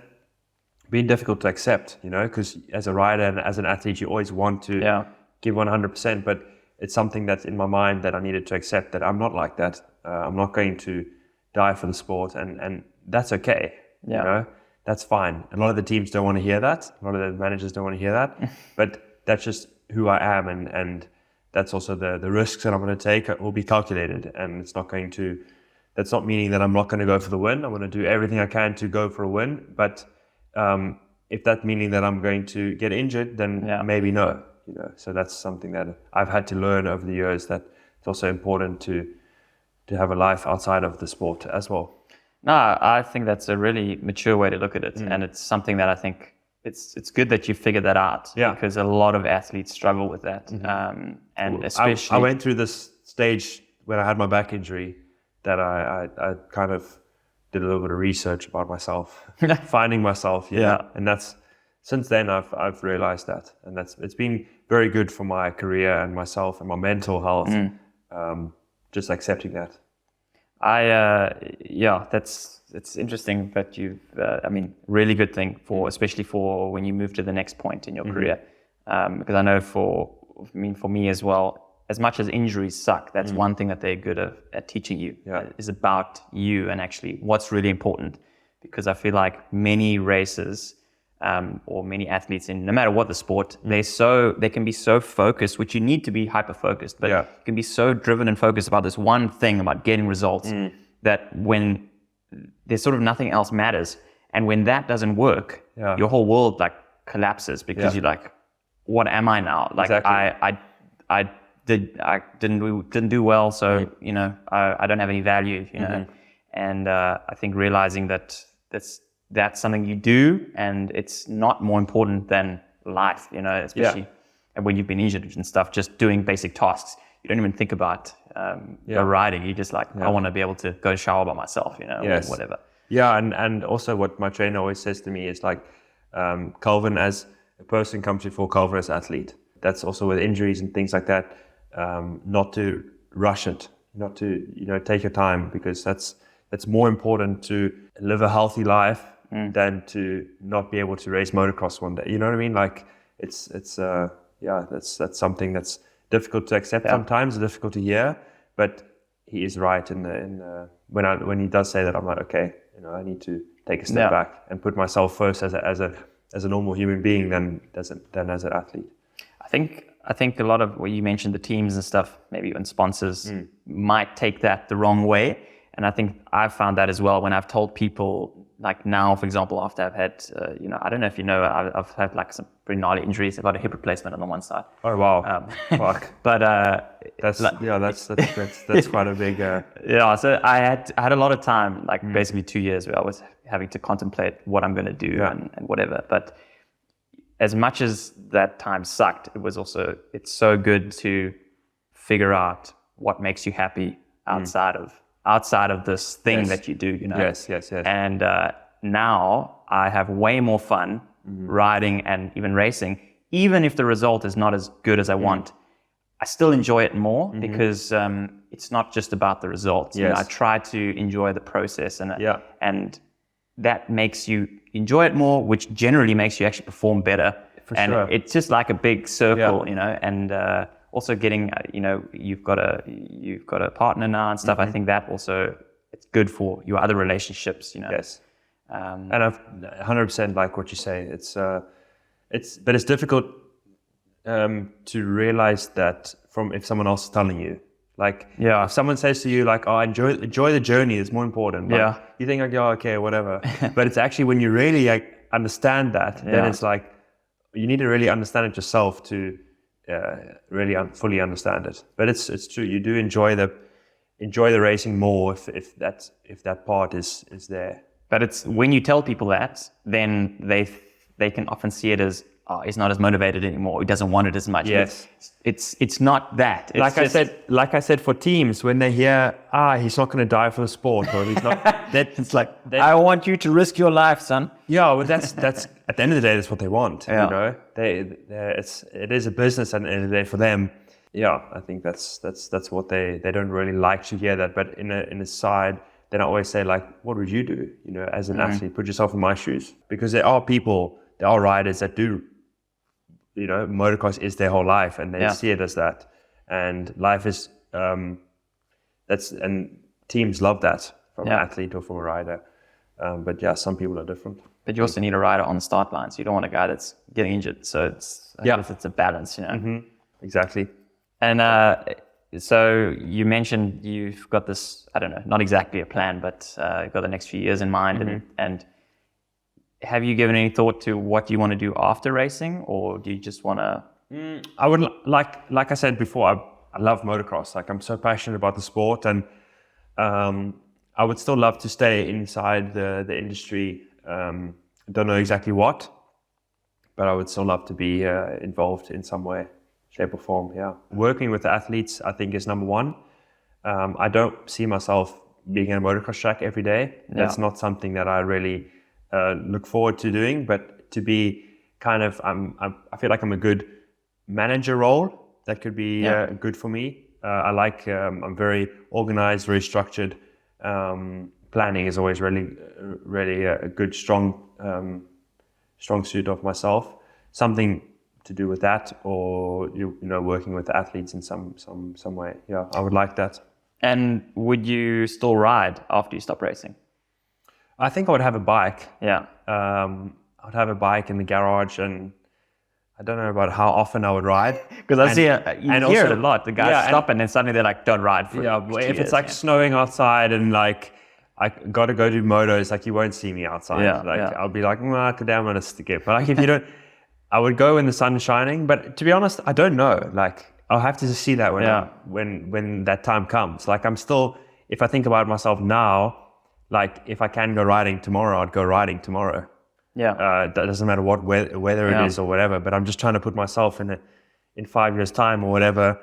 been difficult to accept, because as a rider and as an athlete, you always want to give 100%, but it's something that's in my mind that I needed to accept that I'm not like that. I'm not going to die for the sport, and that's okay. That's fine. A lot of the teams don't want to hear that. A lot of the managers don't want to hear that, but that's just who I am, and that's also the risks that I'm going to take will be calculated, and that's not meaning that I'm not going to go for the win. I'm going to do everything I can to go for a win, but if that meaning that I'm going to get injured, then maybe no. So that's something that I've had to learn over the years, that it's also important to have a life outside of the sport as well. No, I think that's a really mature way to look at it, and it's something that I think it's good that you figured that out, because a lot of athletes struggle with that, and especially I went through this stage when I had my back injury that I kind of did a little bit of research about myself, finding myself, and that's since then I've realized that, and it's been very good for my career and myself and my mental health, just accepting that. It's interesting that you've, really good thing especially for when you move to the next point in your career, because I know for me as well, as much as injuries suck, that's one thing that they're good at teaching you, is about you and actually what's really important. Because I feel like many racers or many athletes, in no matter what the sport, they can be so focused, which you need to be hyper focused, but you can be so driven and focused about this one thing, about getting results, that when there's sort of nothing else matters, and when that doesn't work, your whole world like collapses, because you're like, what am I now? Like I didn't do well, so I don't have any value, and I think realizing that that's something you do, and it's not more important than life, especially when you've been injured and stuff. Just doing basic tasks, you don't even think about riding. You just I want to be able to go shower by myself, or whatever. Yeah, and also what my trainer always says to me is Calvin as a person comes before Calvin as athlete. That's also with injuries and things like that. Not to rush it, not to take your time, because that's more important to live a healthy life than to not be able to race motocross one day. You know what I mean? That's something that's difficult to accept sometimes, difficult to hear. But he is right when he does say that. I'm like, okay, I need to take a step back and put myself first as a normal human being than as an athlete. I think a lot of what you mentioned, the teams and stuff, maybe even sponsors, might take that the wrong way. And I think I've found that as well when I've told people, like now, for example, after I've had, I don't know if I've had some pretty gnarly injuries. I've got a hip replacement on the one side. Oh wow! Fuck. But that's quite a big. So I had a lot of time, basically 2 years, where I was having to contemplate what I'm going to do and whatever. But as much as that time sucked, it's so good to figure out what makes you happy outside of this thing that you do, Yes. And now I have way more fun riding and even racing, even if the result is not as good as I want. I still enjoy it more because it's not just about the results. I try to enjoy the process, and that makes you enjoy it more, which generally makes you actually perform better. Sure. It's just like a big circle, and also getting, you've got a partner now and stuff. I think that also, it's good for your other relationships, Yes. And I've 100% like what you say. But it's difficult to realize that if someone else is telling you. If someone says to you enjoy the journey, it's more important. You think okay, whatever. But it's actually when you really understand that, then it's you need to really understand it yourself to really fully understand it. But it's true. You do enjoy the racing more if that part is there. But it's when you tell people that, then they can often see it as, he's not as motivated anymore. He doesn't want it as much. Yes. It's not that. It's like I said, for teams, when they hear, he's not going to die for the sport, or he's not, it's like, I want you to risk your life, son. Yeah, well, that's at the end of the day, that's what they want. You know, it is a business at the end of the day for them. Yeah, I think that's what they don't really like to hear that. But in a side, then I always say, like, what would you do? You know, as an athlete, put yourself in my shoes, because there are riders that do. You know, motocross is their whole life, and they see it as that. And life is and teams love that from an athlete or from a rider. But yeah, some people are different. But you also need a rider on the start line, so you don't want a guy that's getting injured. So I guess it's a balance, you know. Mm-hmm. Exactly. And so you mentioned you've got this, I don't know, not exactly a plan, but you've got the next few years in mind, and have you given any thought to what you want to do after racing, or do you just want to? I would like I said before, I love motocross. Like, I'm so passionate about the sport, and I would still love to stay inside the industry. I don't know exactly what, but I would still love to be involved in some way, shape or form. Yeah, working with the athletes, I think, is number one. I don't see myself being in a motocross track every day. That's not something that I really look forward to doing, but to be kind of, I feel like I'm a good manager role. That could be good for me. I'm very organized, very structured. Planning is always really a good, strong suit of myself. Something to do with that, or you know, working with the athletes in some way. Yeah, I would like that. And would you still ride after you stop racing? I think I would have a bike. Yeah. I'd have a bike in the garage, and I don't know about how often I would ride. Because I see you hear it a lot. The guys stop and then suddenly they're like, don't ride for if it's like snowing outside and like I got to go do motos, like you won't see me outside. I'll be like, damn, I'm going to stick it. But like if you don't, I would go when the sun is shining. But to be honest, I don't know. Like I'll have to see that when that time comes. Like I'm still, if I think about myself now, like if I can go riding tomorrow, I'd go riding tomorrow. Yeah. That doesn't matter what weather it is or whatever, but I'm just trying to put myself in 5 years' time or whatever,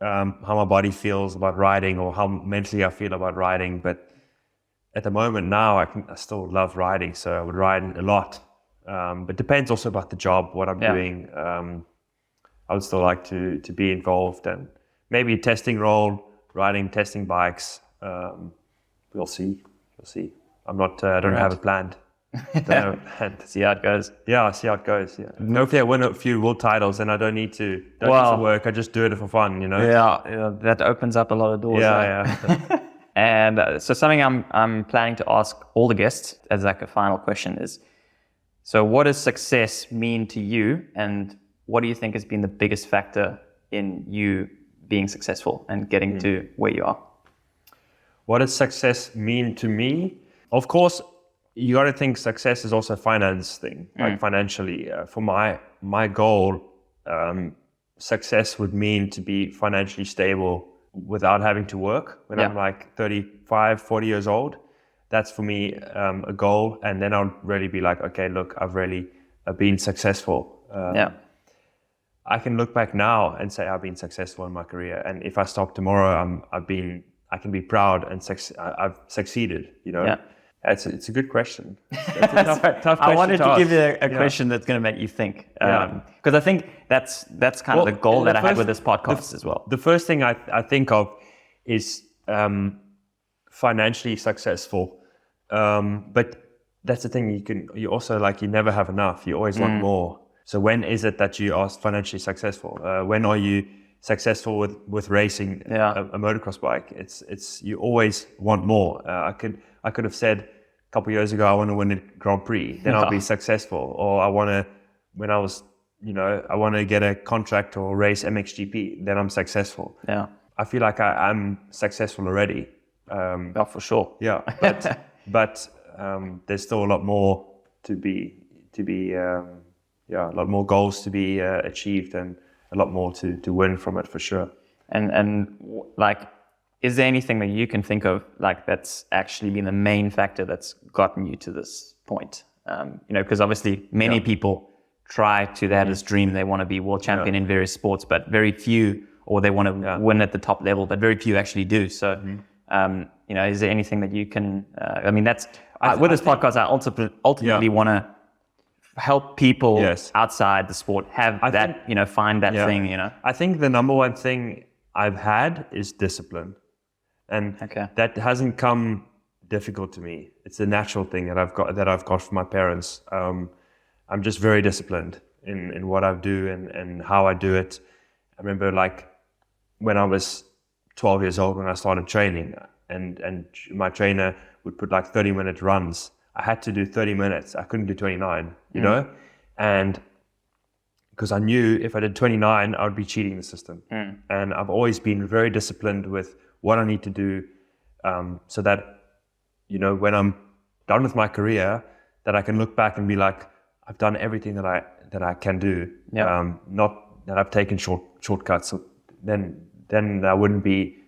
how my body feels about riding or how mentally I feel about riding. But at the moment now, I still love riding, so I would ride a lot. But depends also about the job, what I'm doing. I would still like to be involved, and maybe a testing role, testing bikes. We'll see. I'm not. I don't have it planned. See how it goes. Yeah, I'll see how it goes. Yeah. Hopefully I win a few world titles and I don't need to work. I just do it for fun, you know. Yeah, that opens up a lot of doors. Yeah. And so something I'm planning to ask all the guests as like a final question is, so what does success mean to you, and what do you think has been the biggest factor in you being successful and getting to where you are? What does success mean to me? Of course, you got to think success is also a finance thing, like financially. For my goal, success would mean to be financially stable without having to work when I'm like 35, 40 years old. That's for me a goal. And then I'll really be like, okay, look, I've really been successsuccessful. I can look back now and say I've been successful in my career. And if I stop tomorrow, I can be proud and I've succeeded, you know. It's a good question. It's a tough question. I wanted to give you a question that's going to make you think. Because I think that's kind of the goal that I had with this podcast as well. The first thing I think of is financially successful. But that's the thing, you also like, you never have enough. You always want more. So when is it that you are financially successful? When are you successful with racing a motocross bike? It's you always want more. I could have said a couple of years ago, I want to win a Grand Prix, then I'll be successful. Or I want to get a contract or race MXGP, then I'm successful. Yeah. I feel like I'm successful already. For sure. Yeah, but there's still a lot more to be a lot more goals to be achieved, and a lot more to win from it, for sure. And like, is there anything that you can think of like that's actually been the main factor that's gotten you to this point? Because obviously many people try to, they have this dream, they want to be world champion in various sports, but very few, or they want to win at the top level, but very few actually do. So, you know, is there anything that you can, I mean, that's, with this podcast, I ultimately want to help people outside the sport have you know, find that thing, you know. I think the number one thing I've had is discipline. And that hasn't come difficult to me. It's a natural thing that I've got from my parents. I'm just very disciplined in what I do and how I do it. I remember like when I was 12 years old when I started training and my trainer would put like 30-minute runs. I had to do 30 minutes. I couldn't do 29, you know? And because I knew if I did 29, I would be cheating the system. And I've always been very disciplined with what I need to do so that, you know, when I'm done with my career, that I can look back and be like, I've done everything that I can do. Not that I've taken shortcuts. So then I wouldn't be,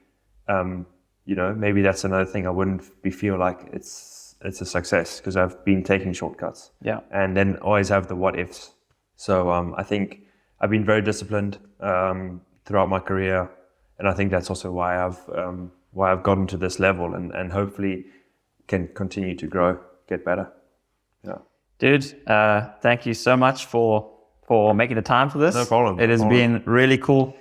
you know, maybe that's another thing. I wouldn't feel like it's a success because I've been taking shortcuts. And then always have the what ifs. So I think I've been very disciplined throughout my career, and I think that's also why I've gotten to this level and hopefully can continue to grow, get better. Dude, thank you so much for making the time for this. No problem. It has been really cool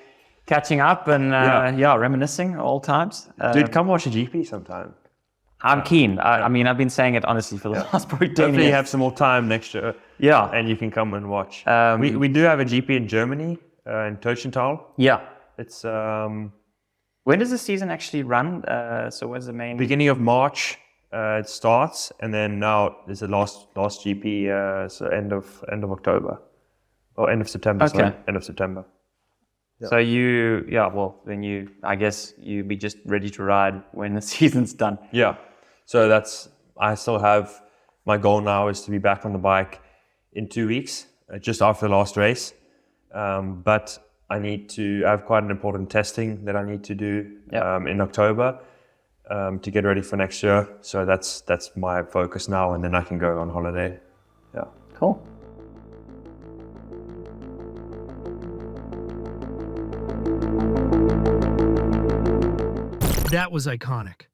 catching up and reminiscing old times. Dude, come watch a GP sometime. I'm keen. I mean, I've been saying it honestly for the last probably 10 years. Hopefully you have some more time next year. And you can come and watch. We do have a GP in Germany, in Tochental. It's when does the season actually run? So where's the main? Beginning of March. It starts, and then now there's the last GP, so end of October, or end of September. Sorry, end of September. So then I guess you'll be just ready to ride when the season's done. So I still have, my goal now is to be back on the bike in 2 weeks, just after the last race. But I have quite an important testing that I need to do in October. To get ready for next year. So that's my focus now, and then I can go on holiday. Cool. That was iconic.